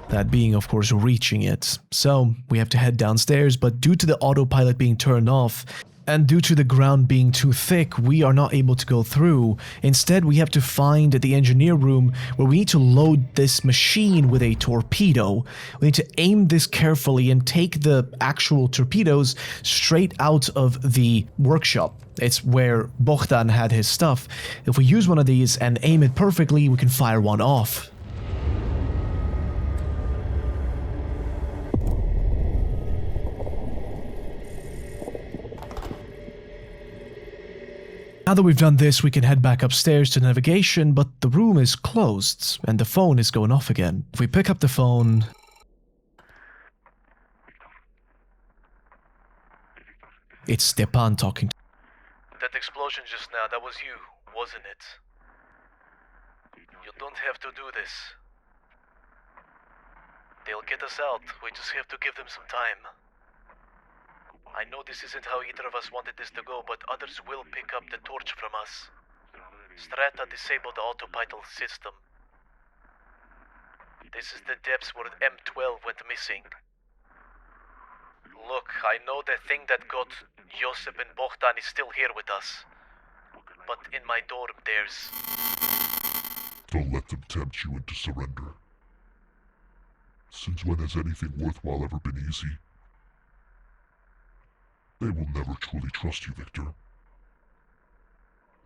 That being, of course, reaching it. So, we have to head downstairs, but due to the autopilot being turned off, and due to the ground being too thick, we are not able to go through. Instead, we have to find the engineer room where we need to load this machine with a torpedo. We need to aim this carefully and take the actual torpedoes straight out of the workshop. It's where Bogdan had his stuff. If we use one of these and aim it perfectly, we can fire one off. Now that we've done this, we can head back upstairs to navigation, but the room is closed, and the phone is going off again. If we pick up the phone... It's Stepan talking. The explosion just now, that was you, wasn't it? You don't have to do this. They'll get us out, we just have to give them some time. I know this isn't how either of us wanted this to go, but others will pick up the torch from us. Strata disabled the autopilot system. This is the depths where M12 went missing. Look, I know the thing that got Josip and Bogdan is still here with us. But in my dorm there's... Don't let them tempt you into surrender. Since when has anything worthwhile ever been easy? They will never truly trust you, Victor.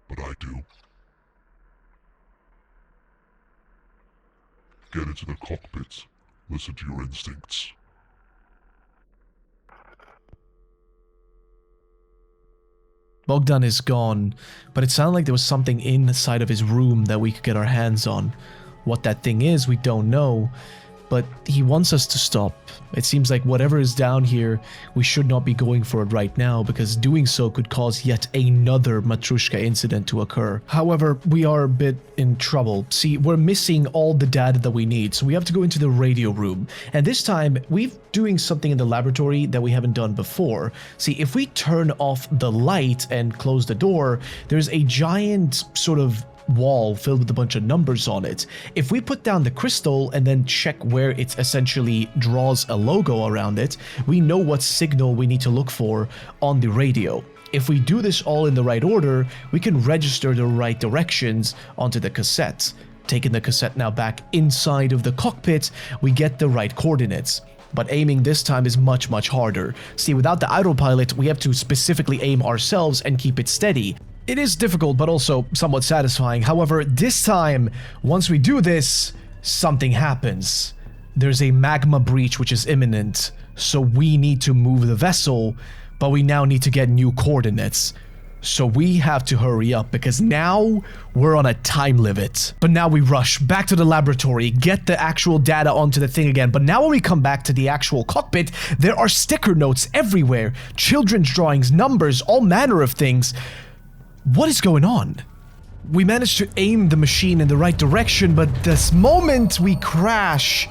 But I do. Get into the cockpit. Listen to your instincts. Bogdan is gone, but it sounded like there was something inside of his room that we could get our hands on. What that thing is, we don't know, but he wants us to stop. It seems like whatever is down here, we should not be going for it right now, because doing so could cause yet another Matrushka incident to occur. However, we are a bit in trouble. See, we're missing all the data that we need, so we have to go into the radio room. And this time, we're doing something in the laboratory that we haven't done before. See, if we turn off the light and close the door, there's a giant sort of wall filled with a bunch of numbers on it. If we put down the crystal and then check where it essentially draws a logo around it, we know what signal we need to look for on the radio. If we do this all in the right order, we can register the right directions onto the cassette. Taking the cassette now back inside of the cockpit, we get the right coordinates. But aiming this time is much harder. See, without the autopilot, we have to specifically aim ourselves and keep it steady. It is difficult, but also somewhat satisfying. However, this time, once we do this, something happens. There's a magma breach which is imminent, so we need to move the vessel, but we now need to get new coordinates. So we have to hurry up, because now we're on a time limit. But now we rush back to the laboratory, get the actual data onto the thing again. But now when we come back to the actual cockpit, there are sticker notes everywhere. Children's drawings, numbers, all manner of things. What is going on? We managed to aim the machine in the right direction, but this moment we crash,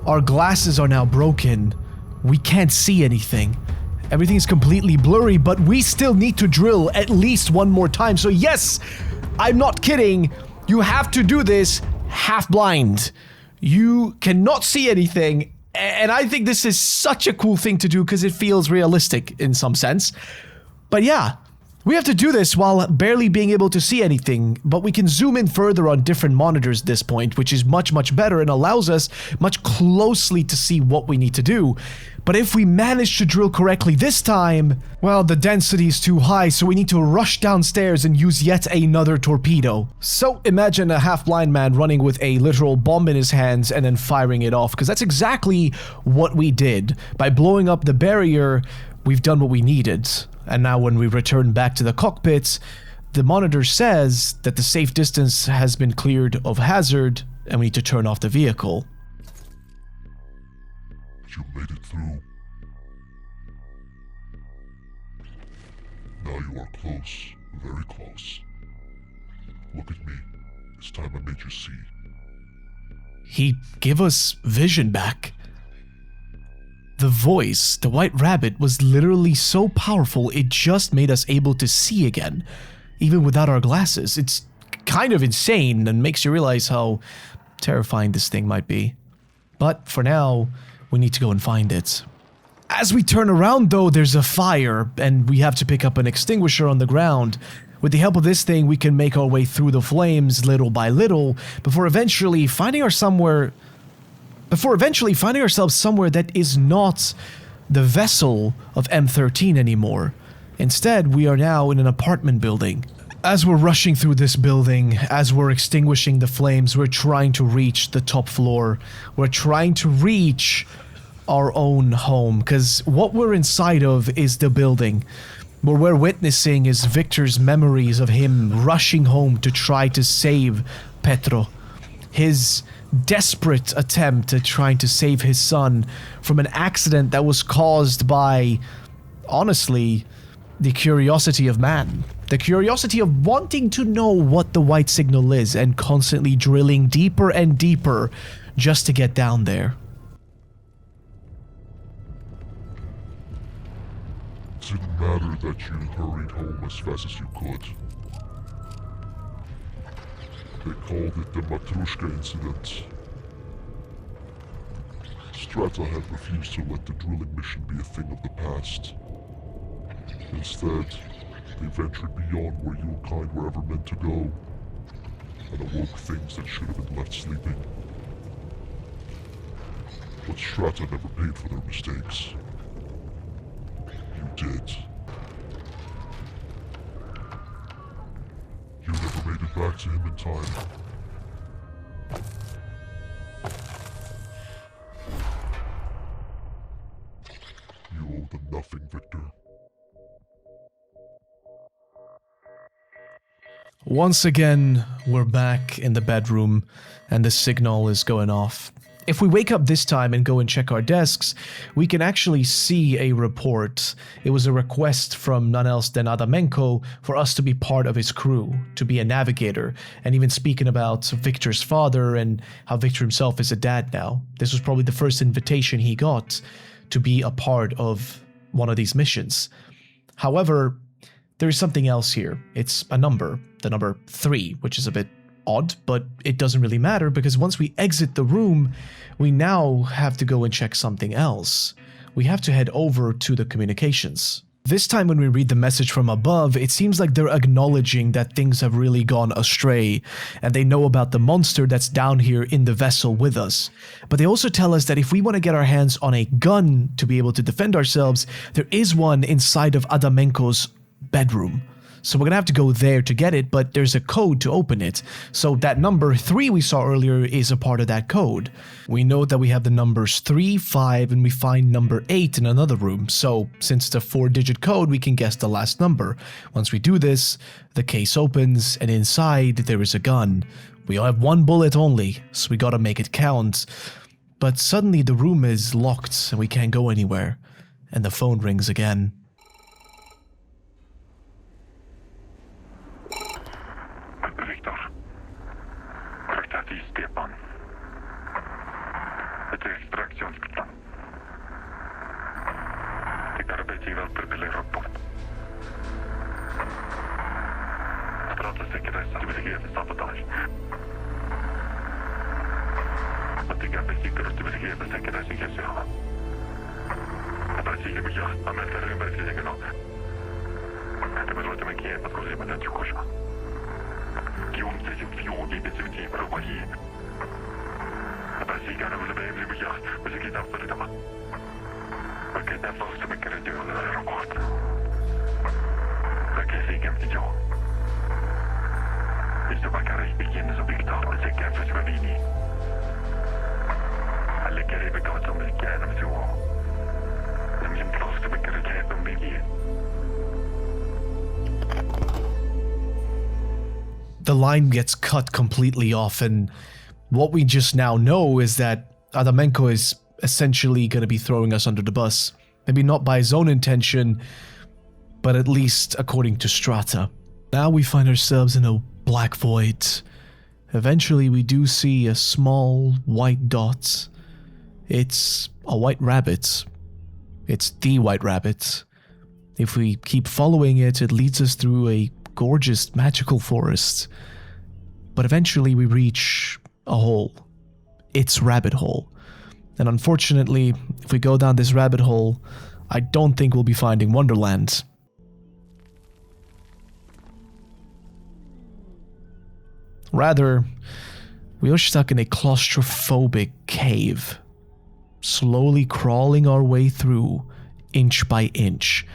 our glasses are now broken. We can't see anything. Everything is completely blurry, but we still need to drill at least one more time. So yes, I'm not kidding. You have to do this half blind. You cannot see anything. And I think this is such a cool thing to do because it feels realistic in some sense. But yeah, we have to do this while barely being able to see anything, but we can zoom in further on different monitors at this point, which is much better and allows us much closely to see what we need to do. But if we manage to drill correctly this time, well, the density is too high, so we need to rush downstairs and use yet another torpedo. So imagine a half-blind man running with a literal bomb in his hands and then firing it off, because that's exactly what we did. By blowing up the barrier, we've done what we needed. And now when we return back to the cockpit, the monitor says that the safe distance has been cleared of hazard and we need to turn off the vehicle. You made it through. Now you are close, very close. Look at me. It's time I made you see. He gave us vision back. The voice, the White Rabbit, was literally so powerful it just made us able to see again, even without our glasses. It's kind of insane and makes you realize how terrifying this thing might be. But for now, we need to go and find it. As we turn around though, there's a fire, and we have to pick up an extinguisher on the ground. With the help of this thing, we can make our way through the flames little by little, before eventually finding ourselves somewhere that is not the vessel of M13 anymore. Instead, we are now in an apartment building. As we're rushing through this building, as we're extinguishing the flames, we're trying to reach the top floor. We're trying to reach our own home, because what we're inside of is the building. What we're witnessing is Victor's memories of him rushing home to try to save Petro. His desperate attempt at trying to save his son from an accident that was caused by, honestly, the curiosity of man. The curiosity of wanting to know what the white signal is and constantly drilling deeper and deeper just to get down there. It didn't matter that you hurried home as fast as you could. They called it the Matrushka incident. Strata had refused to let the drilling mission be a thing of the past. Instead, they ventured beyond where you and kind were ever meant to go, and awoke things that should have been left sleeping. But Strata never paid for their mistakes. You did. You never made it back to him in time. You owe them nothing, Victor. Once again, we're back in the bedroom, and the signal is going off. If we wake up this time and go and check our desks, we can actually see a report. It was a request from none else than Adamenko for us to be part of his crew, to be a navigator, and even speaking about Victor's father and how Victor himself is a dad now. This was probably the first invitation he got to be a part of one of these missions. However, there is something else here. It's a number, the number 3, which is a bit odd, but it doesn't really matter because once we exit the room, we now have to go and check something else. We have to head over to the communications. This time when we read the message from above, it seems like they're acknowledging that things have really gone astray, and they know about the monster that's down here in the vessel with us. But they also tell us that if we want to get our hands on a gun to be able to defend ourselves, there is one inside of Adamenko's bedroom. So we're gonna have to go there to get it, but there's a code to open it. So that number 3 we saw earlier is a part of that code. We know that we have the numbers 3, 5, and we find number 8 in another room. So since it's a 4-digit code, we can guess the last number. Once we do this, the case opens, and inside there is a gun. We have 1 bullet only, so we gotta make it count. But suddenly the room is locked and we can't go anywhere. And the phone rings again. Victor. Ryktet i Stepan. Это экстракционный. Теперь объективал пропили рапорт. Strata säkerhetsaktivitet sabotage. Отыграть секретарь секретарь. Обратите меня, а мы скажем быстрее. Это может быть кем подгрузим на чукушу. يمتلك في يومي بسمتي بروحي أبسي كان ولا بيبلي بياه بس كده أفضل دما وكده فوز بكرتي ولا يرقوت فكيسي كم تجو يستبع كاري بيين زبيكتار وزيكا فسببيني اللي كاري بكوتم الكيان مسوه لم يمتلوز بكرتي بمبيجي. The line gets cut completely off, and what we just now know is that Adamenko is essentially going to be throwing us under the bus. Maybe not by his own intention, but at least according to Strata. Now we find ourselves in a black void. Eventually we do see a small white dot. It's a white rabbit. It's the white rabbit. If we keep following it, it leads us through a gorgeous magical forest, but eventually we reach a hole. It's rabbit hole, and unfortunately if we go down this rabbit hole, I don't think we'll be finding Wonderland. Rather, we are stuck in a claustrophobic cave, slowly crawling our way through inch by inch.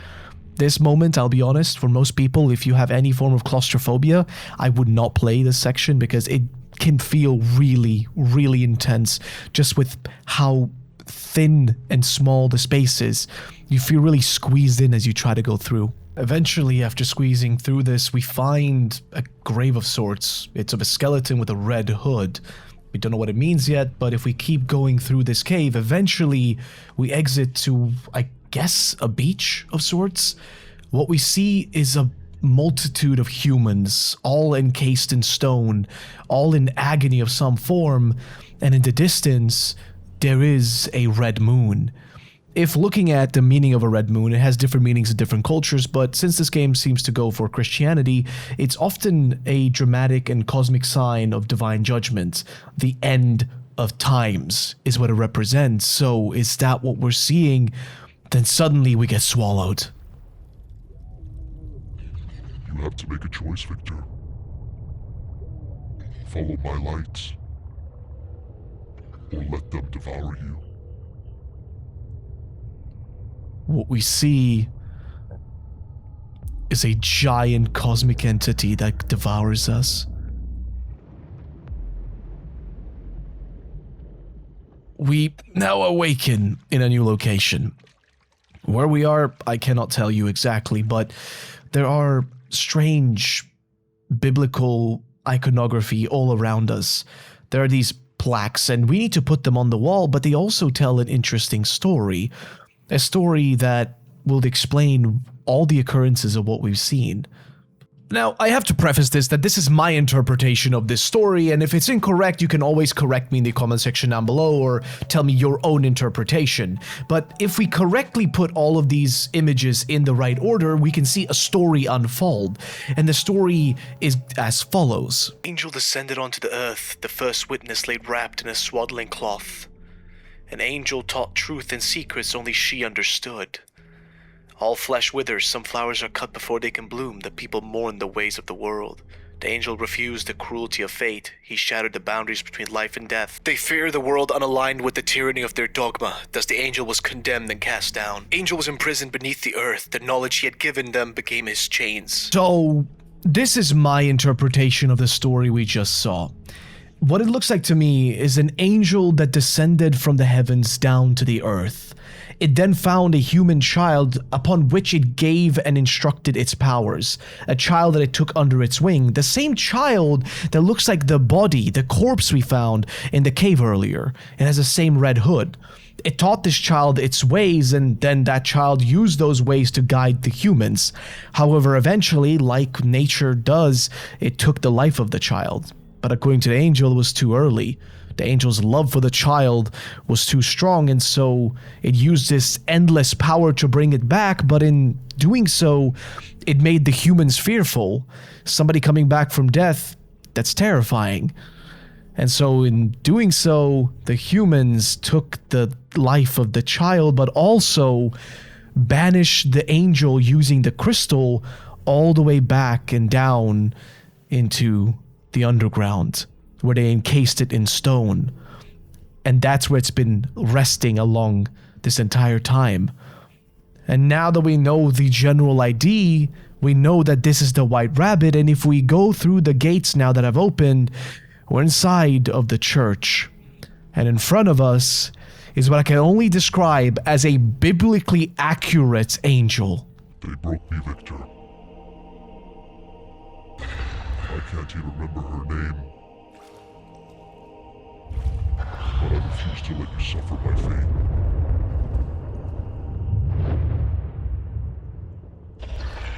This moment, I'll be honest, for most people, if you have any form of claustrophobia, I would not play this section because it can feel really, really intense just with how thin and small the space is. You feel really squeezed in as you try to go through. Eventually, after squeezing through this, we find a grave of sorts. It's of a skeleton with a red hood. We don't know what it means yet, but if we keep going through this cave, eventually we exit to, I guess, a beach of sorts. What we see is a multitude of humans, all encased in stone, all in agony of some form, and in the distance, there is a red moon. If looking at the meaning of a red moon, it has different meanings in different cultures, but since this game seems to go for Christianity, it's often a dramatic and cosmic sign of divine judgment. The end of times is what it represents. So is that what we're seeing? Then suddenly we get swallowed. You have to make a choice, Victor. Follow my lights, or let them devour you. What we see is a giant cosmic entity that devours us. We now awaken in a new location. Where we are, I cannot tell you exactly, but there are strange biblical iconography all around us. There are these plaques, and we need to put them on the wall, but they also tell an interesting story. A story that will explain all the occurrences of what we've seen. Now, I have to preface this that this is my interpretation of this story, and if it's incorrect, you can always correct me in the comment section down below or tell me your own interpretation. But if we correctly put all of these images in the right order, we can see a story unfold. And the story is as follows. Angel descended onto the earth, the first witness laid wrapped in a swaddling cloth. An angel taught truth and secrets only she understood. All flesh withers, some flowers are cut before they can bloom, the people mourn the ways of the world. The angel refused the cruelty of fate, he shattered the boundaries between life and death. They fear the world unaligned with the tyranny of their dogma, thus the angel was condemned and cast down. Angel was imprisoned beneath the earth, the knowledge he had given them became his chains. So, this is my interpretation of the story we just saw. What it looks like to me is an angel that descended from the heavens down to the earth. It then found a human child upon which it gave and instructed its powers. A child that it took under its wing. The same child that looks like the body, the corpse we found in the cave earlier. It has the same red hood. It taught this child its ways, and then that child used those ways to guide the humans. However, eventually, like nature does, it took the life of the child. But according to the angel, it was too early. The angel's love for the child was too strong, and so it used this endless power to bring it back, but in doing so, it made the humans fearful. Somebody coming back from death, that's terrifying. And so in doing so, the humans took the life of the child, but also banished the angel using the crystal all the way back and down into the underground, where they encased it in stone. And that's where it's been resting along this entire time. And now that we know the general ID, we know that this is the White Rabbit, and if we go through the gates now that I've opened, we're inside of the church. And in front of us is what I can only describe as a biblically accurate angel. They broke me, Victor. I can't even remember her name. But I refuse to let you suffer my fate.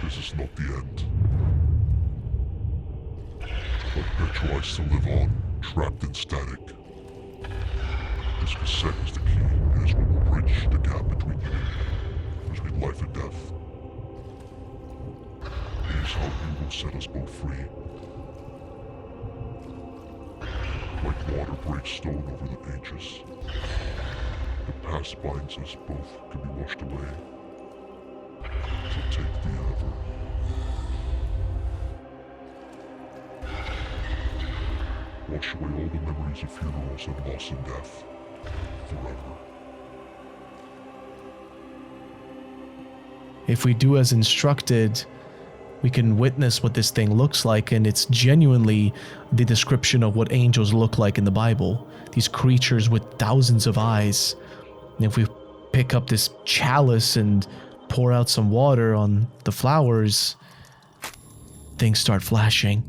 This is not the end. But Petro, I still live on, trapped in static. This cassette is the key. It is what will bridge the gap between you and me, between life and death. It is how you will set us both free. Like water breaks stone over the pages. The past binds us, both can be washed away. So take the ever. Wash away all the memories of funerals and loss and death. Forever. If we do as instructed, we can witness what this thing looks like, and it's genuinely the description of what angels look like in the Bible. These creatures with thousands of eyes. And if we pick up this chalice and pour out some water on the flowers, things start flashing.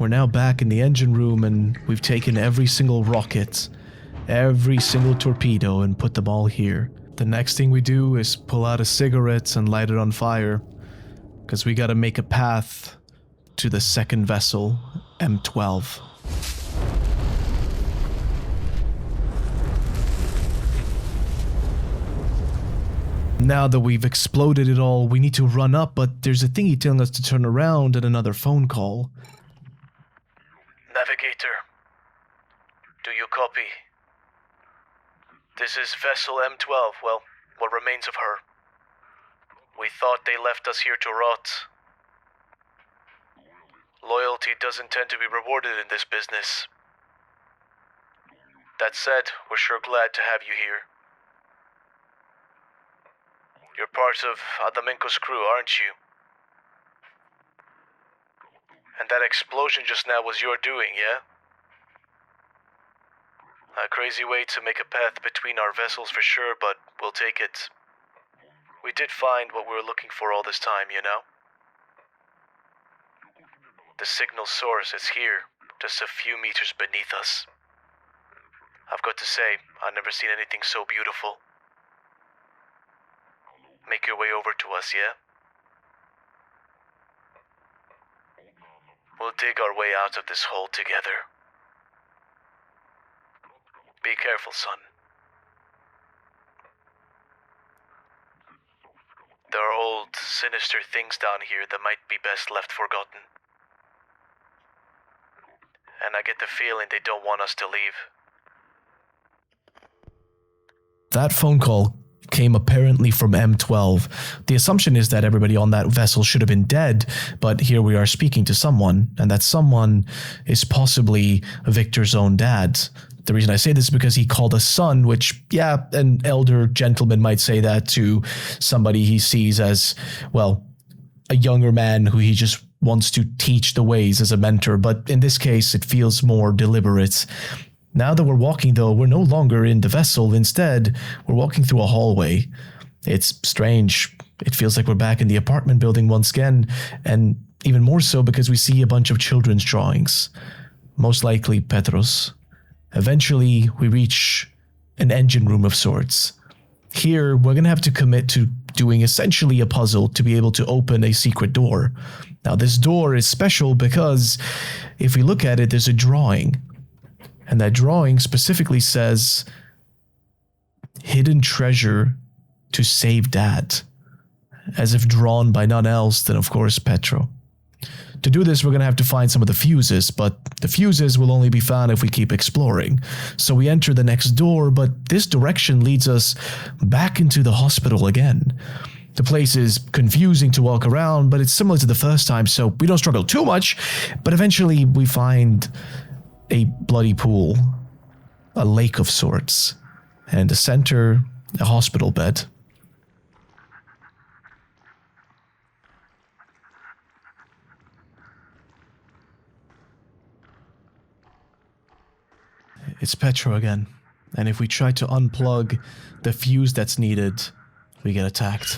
We're now back in the engine room and we've taken every single rocket, every single torpedo and put them all here. The next thing we do is pull out a cigarette and light it on fire, because we gotta make a path to the second vessel, M12. Now that we've exploded it all, we need to run up, but there's a thingy telling us to turn around and another phone call. Navigator, do you copy? This is Vessel M12, well, what remains of her. We thought they left us here to rot. Loyalty doesn't tend to be rewarded in this business. That said, we're sure glad to have you here. You're part of Adamenko's crew, aren't you? And that explosion just now was your doing, yeah? A crazy way to make a path between our vessels for sure, but we'll take it. We did find what we were looking for all this time, you know? The signal source is here, just a few meters beneath us. I've got to say, I've never seen anything so beautiful. Make your way over to us, yeah? We'll dig our way out of this hole together. Be careful, son. There are old, sinister things down here that might be best left forgotten. And I get the feeling they don't want us to leave. That phone call came apparently from M12. The assumption is that everybody on that vessel should have been dead, but here we are speaking to someone, and that someone is possibly Victor's own dad. The reason I say this is because he called us son, which, yeah, an elder gentleman might say that to somebody he sees as, well, a younger man who he just wants to teach the ways as a mentor, but in this case, it feels more deliberate. Now that we're walking, though, we're no longer in the vessel. Instead, we're walking through a hallway. It's strange. It feels like we're back in the apartment building once again, and even more so because we see a bunch of children's drawings. Most likely Petro's. Eventually, we reach an engine room of sorts. Here, we're going to have to commit to doing essentially a puzzle to be able to open a secret door. Now, this door is special because if we look at it, there's a drawing. And that drawing specifically says, hidden treasure to save dad. As if drawn by none else than, of course, Petro. To do this, we're going to have to find some of the fuses, but the fuses will only be found if we keep exploring. So we enter the next door, but this direction leads us back into the hospital again. The place is confusing to walk around, but it's similar to the first time, so we don't struggle too much. But eventually we find a bloody pool, a lake of sorts, and in the center, a hospital bed. It's Petro again, and if we try to unplug the fuse that's needed, we get attacked.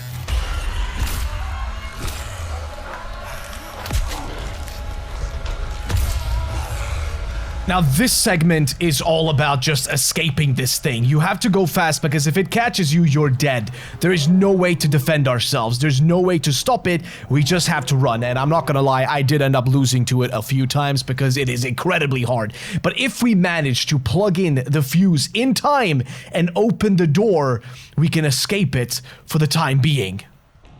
Now this segment is all about just escaping this thing. You have to go fast because if it catches you, you're dead. There is no way to defend ourselves. There's no way to stop it. We just have to run. And I'm not gonna lie, I did end up losing to it a few times because it is incredibly hard. But if we manage to plug in the fuse in time and open the door, we can escape it for the time being.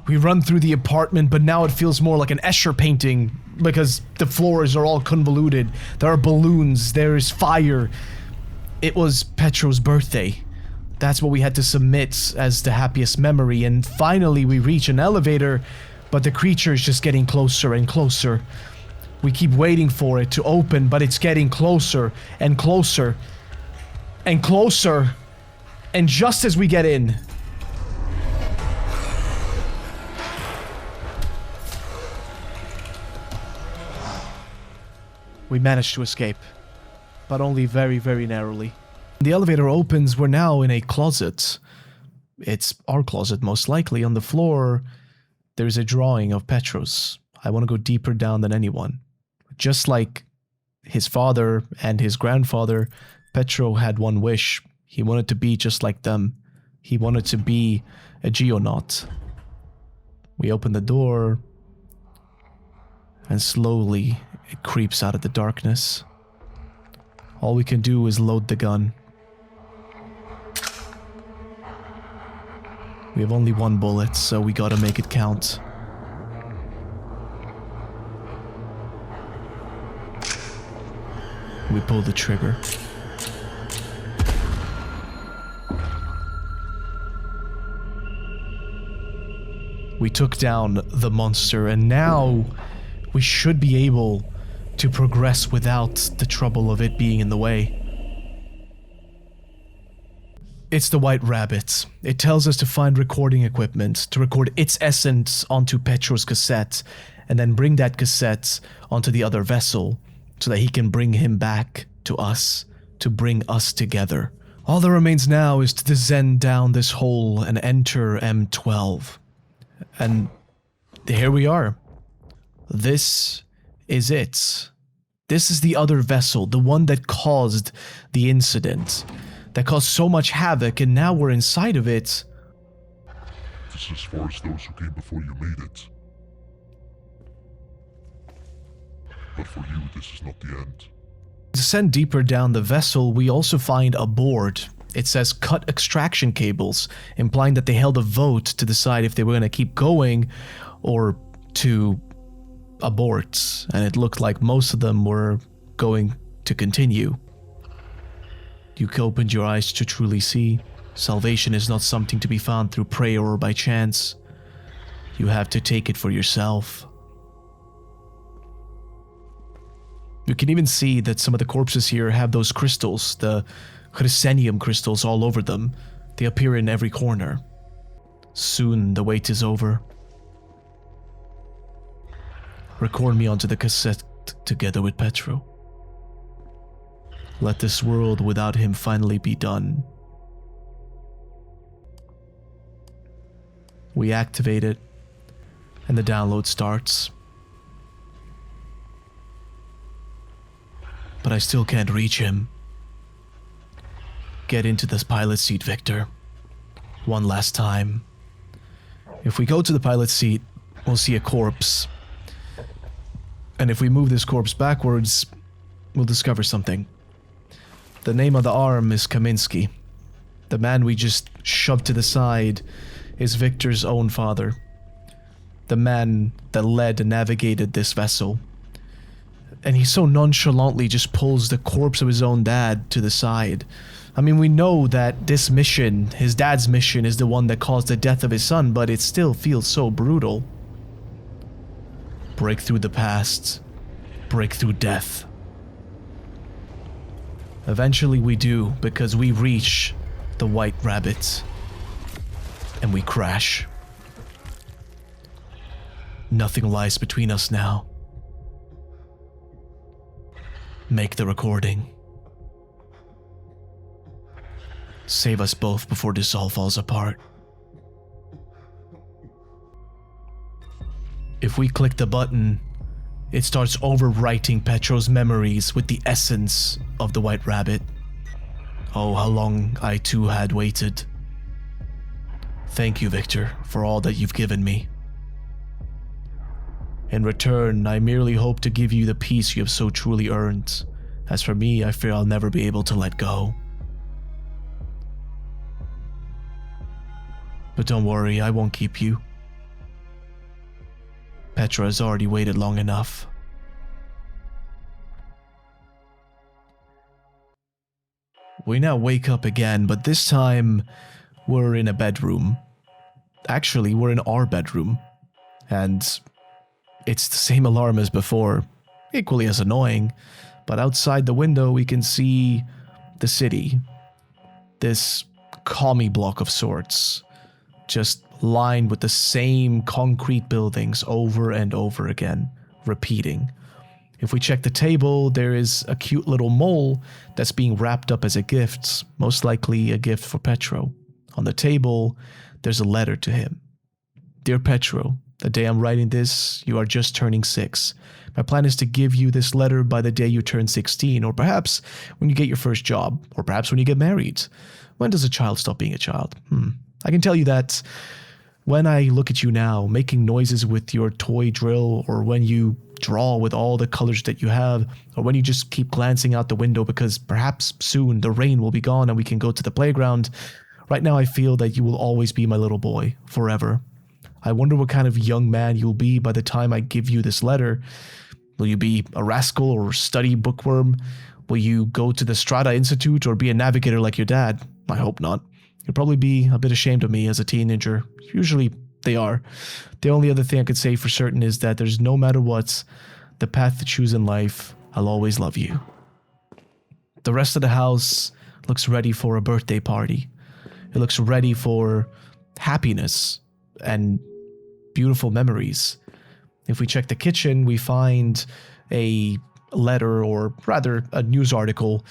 We run through the apartment, but now it feels more like an Escher painting because the floors are all convoluted. There are balloons, there is fire. It was Petro's birthday. That's what we had to submit as the happiest memory, and finally we reach an elevator, but the creature is just getting closer and closer. We keep waiting for it to open, but it's getting closer and closer and closer. And just as we get in, we managed to escape, but only very, very narrowly. The elevator opens, we're now in a closet. It's our closet, most likely. On the floor, there's a drawing of Petro's. I want to go deeper down than anyone. Just like his father and his grandfather, Petro had one wish. He wanted to be just like them. He wanted to be a geonaut. We open the door, and slowly it creeps out of the darkness. All we can do is load the gun. We have only one bullet, so we gotta make it count. We pull the trigger. We took down the monster, and now we should be able to progress without the trouble of it being in the way. It's the White Rabbit. It tells us to find recording equipment, to record its essence onto Petro's cassette, and then bring that cassette onto the other vessel, so that he can bring him back to us, to bring us together. All that remains now is to descend down this hole and enter M12. And here we are. This is it. This is the other vessel, the one that caused the incident, that caused so much havoc, and now we're inside of it. This is as far as those who came before you made it. But for you, this is not the end. To descend deeper down the vessel, we also find a board. It says cut extraction cables, implying that they held a vote to decide if they were going to keep going or to abort, and it looked like most of them were going to continue. You opened your eyes to truly see. Salvation is not something to be found through prayer or by chance. You have to take it for yourself. You can even see that some of the corpses here have those crystals, the Hrysenko crystals all over them. They appear in every corner. Soon the wait is over. Record me onto the cassette together with Petro. Let this world without him finally be done. We activate it, and the download starts. But I still can't reach him. Get into this pilot seat, Victor. One last time. If we go to the pilot seat, we'll see a corpse. And if we move this corpse backwards, we'll discover something. The name of the arm is Kaminsky. The man we just shoved to the side is Victor's own father. The man that led and navigated this vessel. And he so nonchalantly just pulls the corpse of his own dad to the side. I mean, we know that this mission, his dad's mission, is the one that caused the death of his son, but it still feels so brutal. Break through the past. Break through death. Eventually we do, because we reach the White Rabbit. And we crash. Nothing lies between us now. Make the recording. Save us both before this all falls apart. If we click the button, it starts overwriting Petro's memories with the essence of the White Rabbit. Oh, how long I too had waited. Thank you, Victor, for all that you've given me. In return, I merely hope to give you the peace you have so truly earned. As for me, I fear I'll never be able to let go. But don't worry, I won't keep you. Petro has already waited long enough. We now wake up again, but this time we're in a bedroom. Actually, we're in our bedroom. And it's the same alarm as before, equally as annoying. But outside the window we can see the city. This commie block of sorts. Just lined with the same concrete buildings over and over again, repeating. If we check the table, there is a cute little mole that's being wrapped up as a gift, most likely a gift for Petro. On the table, there's a letter to him. Dear Petro, The day I'm writing this, you are just turning 6. My plan is to give you this letter by the day you turn 16, or perhaps when you get your first job, or perhaps when you get married. When does a child stop being a child? I can tell you that when I look at you now, making noises with your toy drill, or when you draw with all the colors that you have, or when you just keep glancing out the window because perhaps soon the rain will be gone and we can go to the playground, right now I feel that you will always be my little boy, forever. I wonder what kind of young man you'll be by the time I give you this letter. Will you be a rascal or study bookworm? Will you go to the Strata Institute or be a navigator like your dad? I hope not. You'll probably be a bit ashamed of me as a teenager. Usually they are. The only other thing I could say for certain is that there's no matter what, the path to choose in life, I'll always love you. The rest of the house looks ready for a birthday party. It looks ready for happiness and beautiful memories. If we check the kitchen, we find a letter, or rather a news article,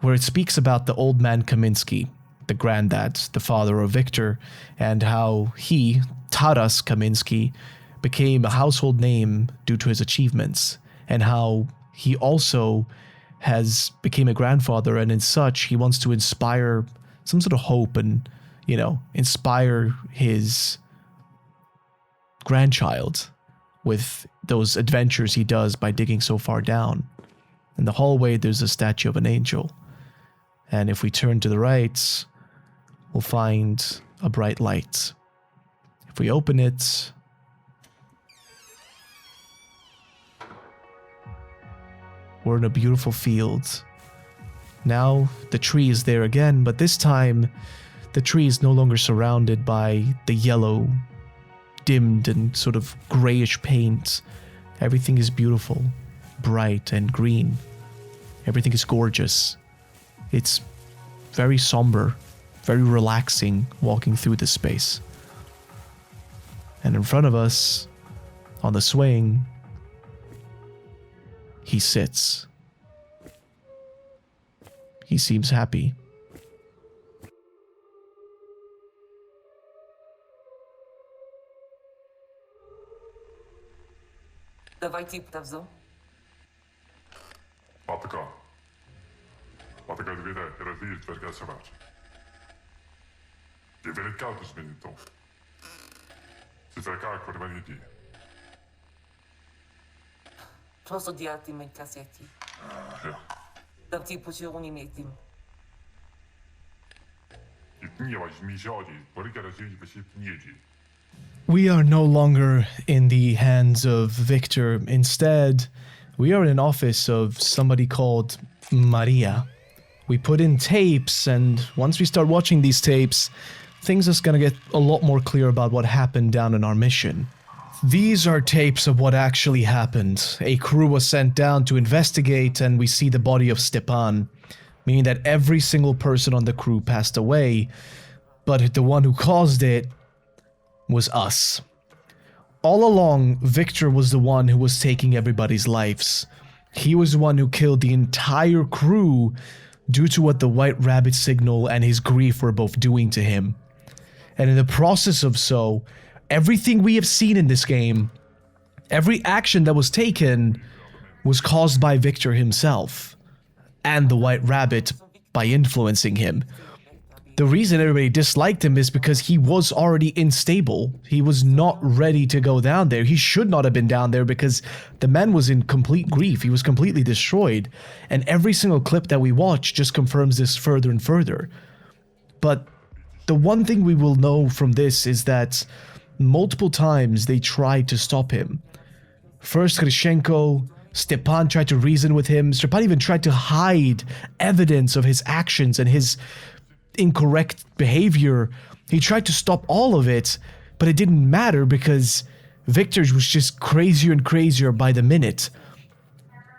where it speaks about the old man Kaminsky, the granddad, the father of Victor, and how he, Taras Kaminsky, became a household name due to his achievements, and how he also has became a grandfather, and in such he wants to inspire some sort of hope and, inspire his grandchild with those adventures he does by digging so far down. In the hallway, there's a statue of an angel. And if we turn to the right, we'll find a bright light. If we open it, we're in a beautiful field. Now the tree is there again, but this time the tree is no longer surrounded by the yellow, dimmed and sort of grayish paint. Everything is beautiful, bright and green. Everything is gorgeous. It's very somber, very relaxing walking through this space. And in front of us, on the swing, he sits. He seems happy. Давай тип-то взял. Patyka. Patyka vidare, era livet verkar så värt. Det är väldigt kallt hos mig inte. Det verkar akkurat vad det är. Просто диати ме касети. Ja. Да ти почерни метим. I gniewać mi siodzi, porykać się nie jedzie. We are no longer in the hands of Victor. Instead, we are in an office of somebody called Maria. We put in tapes, and once we start watching these tapes, things are gonna get a lot more clear about what happened down in our mission. These are tapes of what actually happened. A crew was sent down to investigate, and we see the body of Stepan, meaning that every single person on the crew passed away, but the one who caused it was us. All along, Victor was the one who was taking everybody's lives. He was the one who killed the entire crew due to what the White Rabbit signal and his grief were both doing to him. And in the process of so, everything we have seen in this game, every action that was taken, was caused by Victor himself, and the White Rabbit by influencing him. The reason everybody disliked him is because he was already unstable. He was not ready to go down there. He should not have been down there because the man was in complete grief. He was completely destroyed. And every single clip that we watch just confirms this further and further. But the one thing we will know from this is that multiple times they tried to stop him. First Hrysenko, Stepan tried to reason with him. Stepan even tried to hide evidence of his actions and his incorrect behavior. He tried to stop all of it, but it didn't matter because Victor was just crazier and crazier by the minute.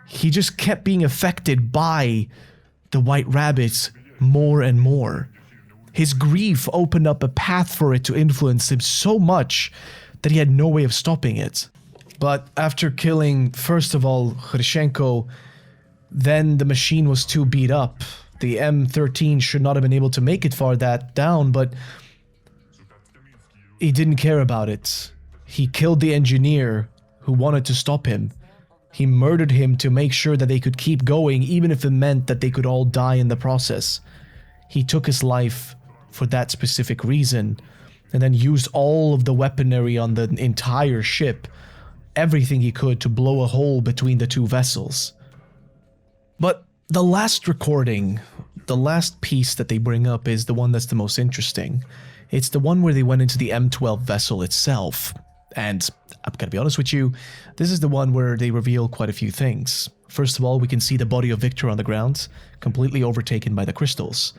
He just kept being affected by the White Rabbit more and more. His grief opened up a path for it to influence him so much that he had no way of stopping it. But after killing, first of all, Hrysenko, then the machine was too beat up. The M13 should not have been able to make it far that down, but he didn't care about it. He killed the engineer who wanted to stop him. He murdered him to make sure that they could keep going, even if it meant that they could all die in the process. He took his life for that specific reason, and then used all of the weaponry on the entire ship, everything he could to blow a hole between the two vessels. But the last recording, the last piece that they bring up is the one that's the most interesting. It's the one where they went into the M12 vessel itself. And I'm gonna be honest with you, this is the one where they reveal quite a few things. First of all, we can see the body of Victor on the ground, completely overtaken by the crystals.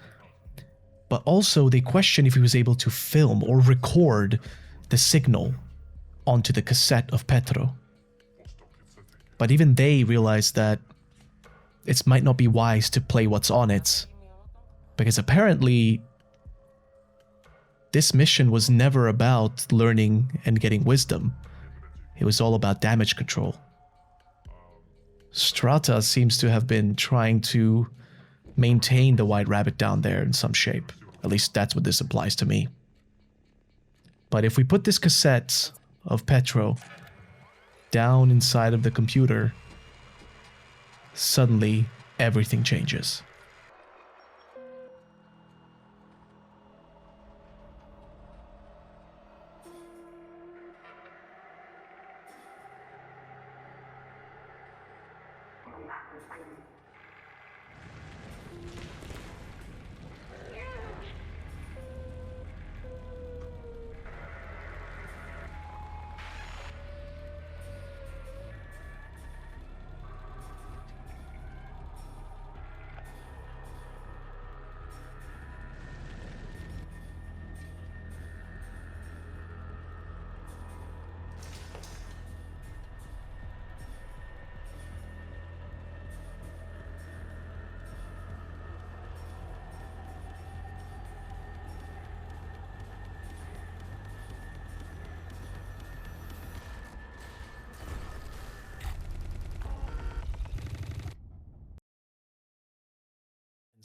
But also, they question if he was able to film or record the signal onto the cassette of Petro. But even they realize that it might not be wise to play what's on it, because apparently this mission was never about learning and getting wisdom. It was all about damage control. Strata seems to have been trying to maintain the White Rabbit down there in some shape. At least that's what this implies to me. But if we put this cassette of Petro down inside of the computer, suddenly everything changes.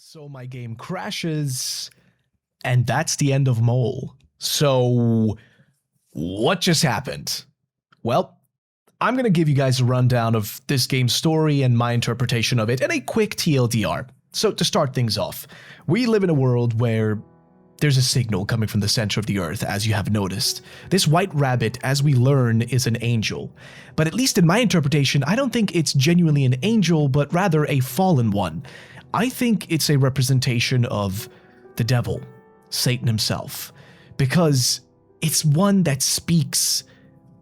So my game crashes, and that's the end of M.O.L.E. So, what just happened? Well, I'm going to give you guys a rundown of this game's story and my interpretation of it, and a quick TLDR. So, to start things off, we live in a world where there's a signal coming from the center of the earth, as you have noticed. This white rabbit, as we learn, is an angel. But at least in my interpretation, I don't think it's genuinely an angel, but rather a fallen one. I think it's a representation of the devil, Satan himself, because it's one that speaks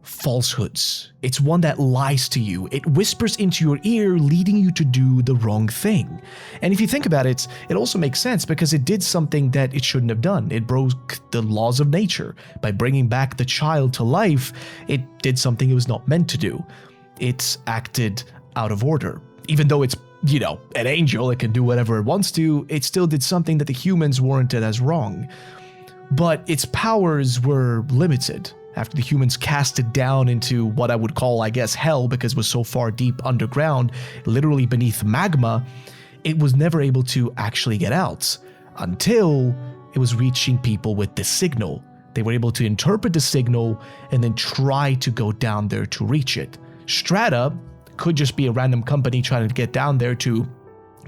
falsehoods. It's one that lies to you. It whispers into your ear, leading you to do the wrong thing. And if you think about it, it also makes sense because it did something that it shouldn't have done. It broke the laws of nature. By bringing back the child to life, it did something it was not meant to do. It acted out of order. Even though it's, you know, an angel, it can do whatever it wants to, it still did something that the humans warranted as wrong. But its powers were limited. After the humans cast it down into what I would call, I guess, hell, because it was so far deep underground, literally beneath magma, it was never able to actually get out until it was reaching people with this signal. They were able to interpret the signal and then try to go down there to reach it. Strata could just be a random company trying to get down there to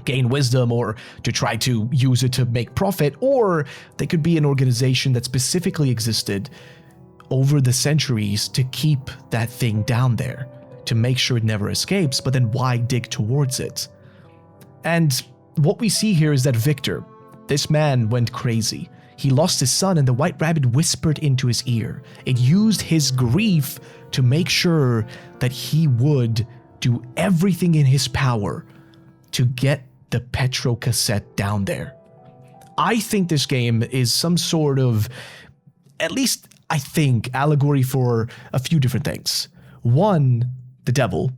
gain wisdom or to try to use it to make profit, or they could be an organization that specifically existed over the centuries to keep that thing down there, to make sure it never escapes, but then why dig towards it? And what we see here is that Victor, this man, went crazy. He lost his son and the White Rabbit whispered into his ear. It used his grief to make sure that he would do everything in his power to get the Petro cassette down there. I think this game is some sort of, at least I think, allegory for a few different things. One, the devil,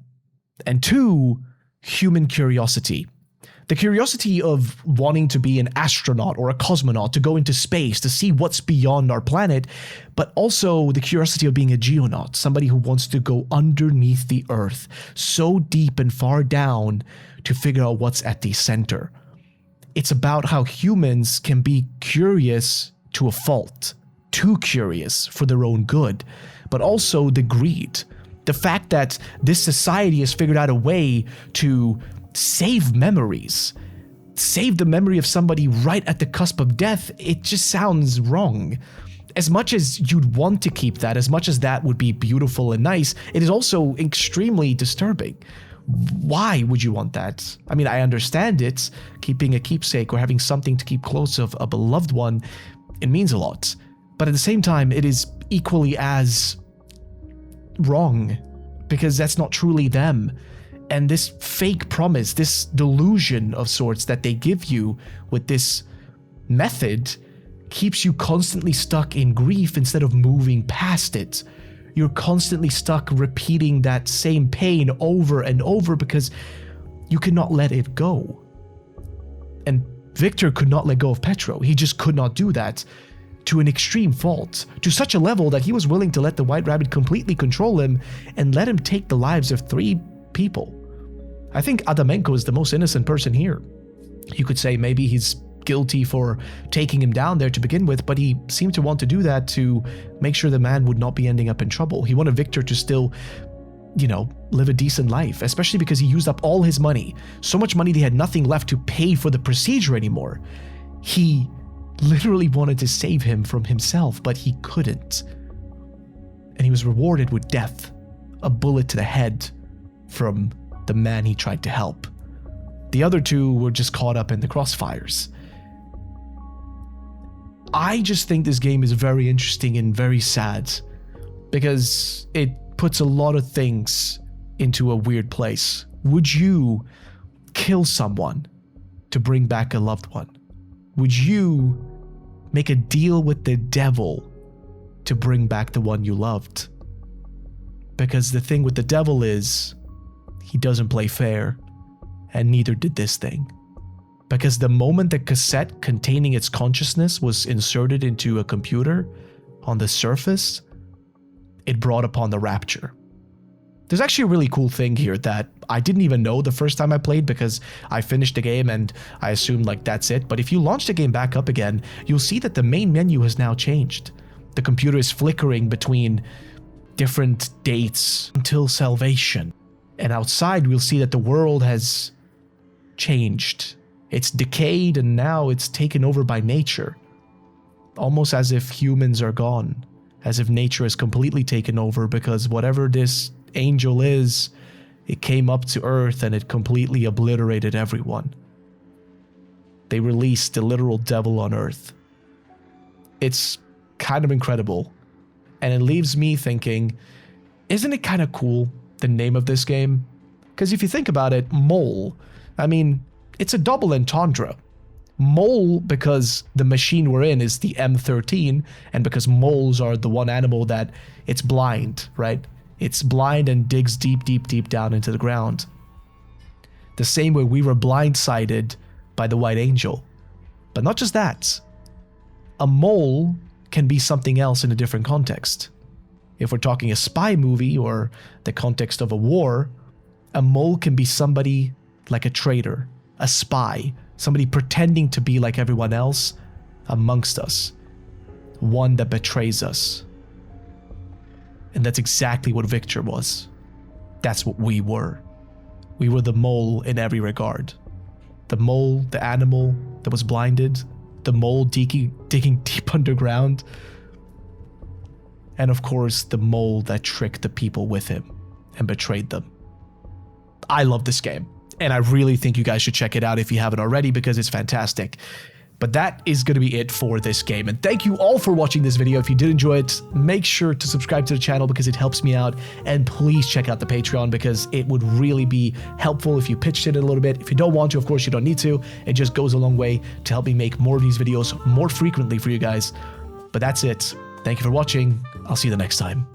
and two, human curiosity. The curiosity of wanting to be an astronaut or a cosmonaut, to go into space, to see what's beyond our planet, but also the curiosity of being a geonaut, somebody who wants to go underneath the earth, so deep and far down to figure out what's at the center. It's about how humans can be curious to a fault. too curious for their own good, but also the greed. The fact that this society has figured out a way to save memories, save the memory of somebody right at the cusp of death, it just sounds wrong. As much as you'd want to keep that, as much as that would be beautiful and nice, it is also extremely disturbing. Why would you want that? I mean, I understand it. Keeping a keepsake or having something to keep close of a beloved one, it means a lot. But at the same time, it is equally as wrong, because that's not truly them. And this fake promise, this delusion of sorts that they give you with this method, keeps you constantly stuck in grief instead of moving past it. You're constantly stuck repeating that same pain over and over because you cannot let it go. And Victor could not let go of Petro. He just could not do that, to an extreme fault, to such a level that he was willing to let the White Rabbit completely control him and let him take the lives of 3 people. I think Adamenko is the most innocent person here. You could say maybe he's guilty for taking him down there to begin with, but he seemed to want to do that to make sure the man would not be ending up in trouble. He wanted Victor to still, live a decent life, especially because he used up all his money. So much money they had nothing left to pay for the procedure anymore. He literally wanted to save him from himself, but he couldn't. And he was rewarded with death, a bullet to the head from the man he tried to help. The other 2 were just caught up in the crossfires. I just think this game is very interesting and very sad, because it puts a lot of things into a weird place. Would you kill someone to bring back a loved one? Would you make a deal with the devil to bring back the one you loved? Because the thing with the devil is, he doesn't play fair, and neither did this thing. Because the moment the cassette containing its consciousness was inserted into a computer on the surface, it brought upon the rapture. There's actually a really cool thing here that I didn't even know the first time I played, because I finished the game and I assumed that's it. But if you launch the game back up again, you'll see that the main menu has now changed. The computer is flickering between different dates until salvation. And outside we'll see that the world has changed. It's decayed and now it's taken over by nature. Almost as if humans are gone. As if nature is completely taken over, because whatever this angel is, it came up to Earth and it completely obliterated everyone. They released the literal devil on Earth. It's kind of incredible. And it leaves me thinking, isn't it kind of cool, the name of this game? Because if you think about it, M.O.L.E, I mean, it's a double entendre. M.O.L.E, because the machine we're in is the M13, and because moles are the one animal that it's blind, right? It's blind and digs deep, deep, deep down into the ground. The same way we were blindsided by the White Angel. But not just that. A mole can be something else in a different context. If we're talking a spy movie or the context of a war, a mole can be somebody like a traitor, a spy, somebody pretending to be like everyone else amongst us, one that betrays us. And that's exactly what Victor was. That's what we were. We were the mole in every regard. The mole, the animal that was blinded, the mole digging deep underground, and of course the mole that tricked the people with him and betrayed them. I love this game, and I really think you guys should check it out if you haven't already, because it's fantastic. But that is going to be it for this game, and thank you all for watching this video. If you did enjoy it, make sure to subscribe to the channel because it helps me out, and please check out the Patreon because it would really be helpful if you pitched it a little bit. If you don't want to, of course you don't need to. It just goes a long way to help me make more of these videos more frequently for you guys. But that's it. Thank you for watching. I'll see you the next time.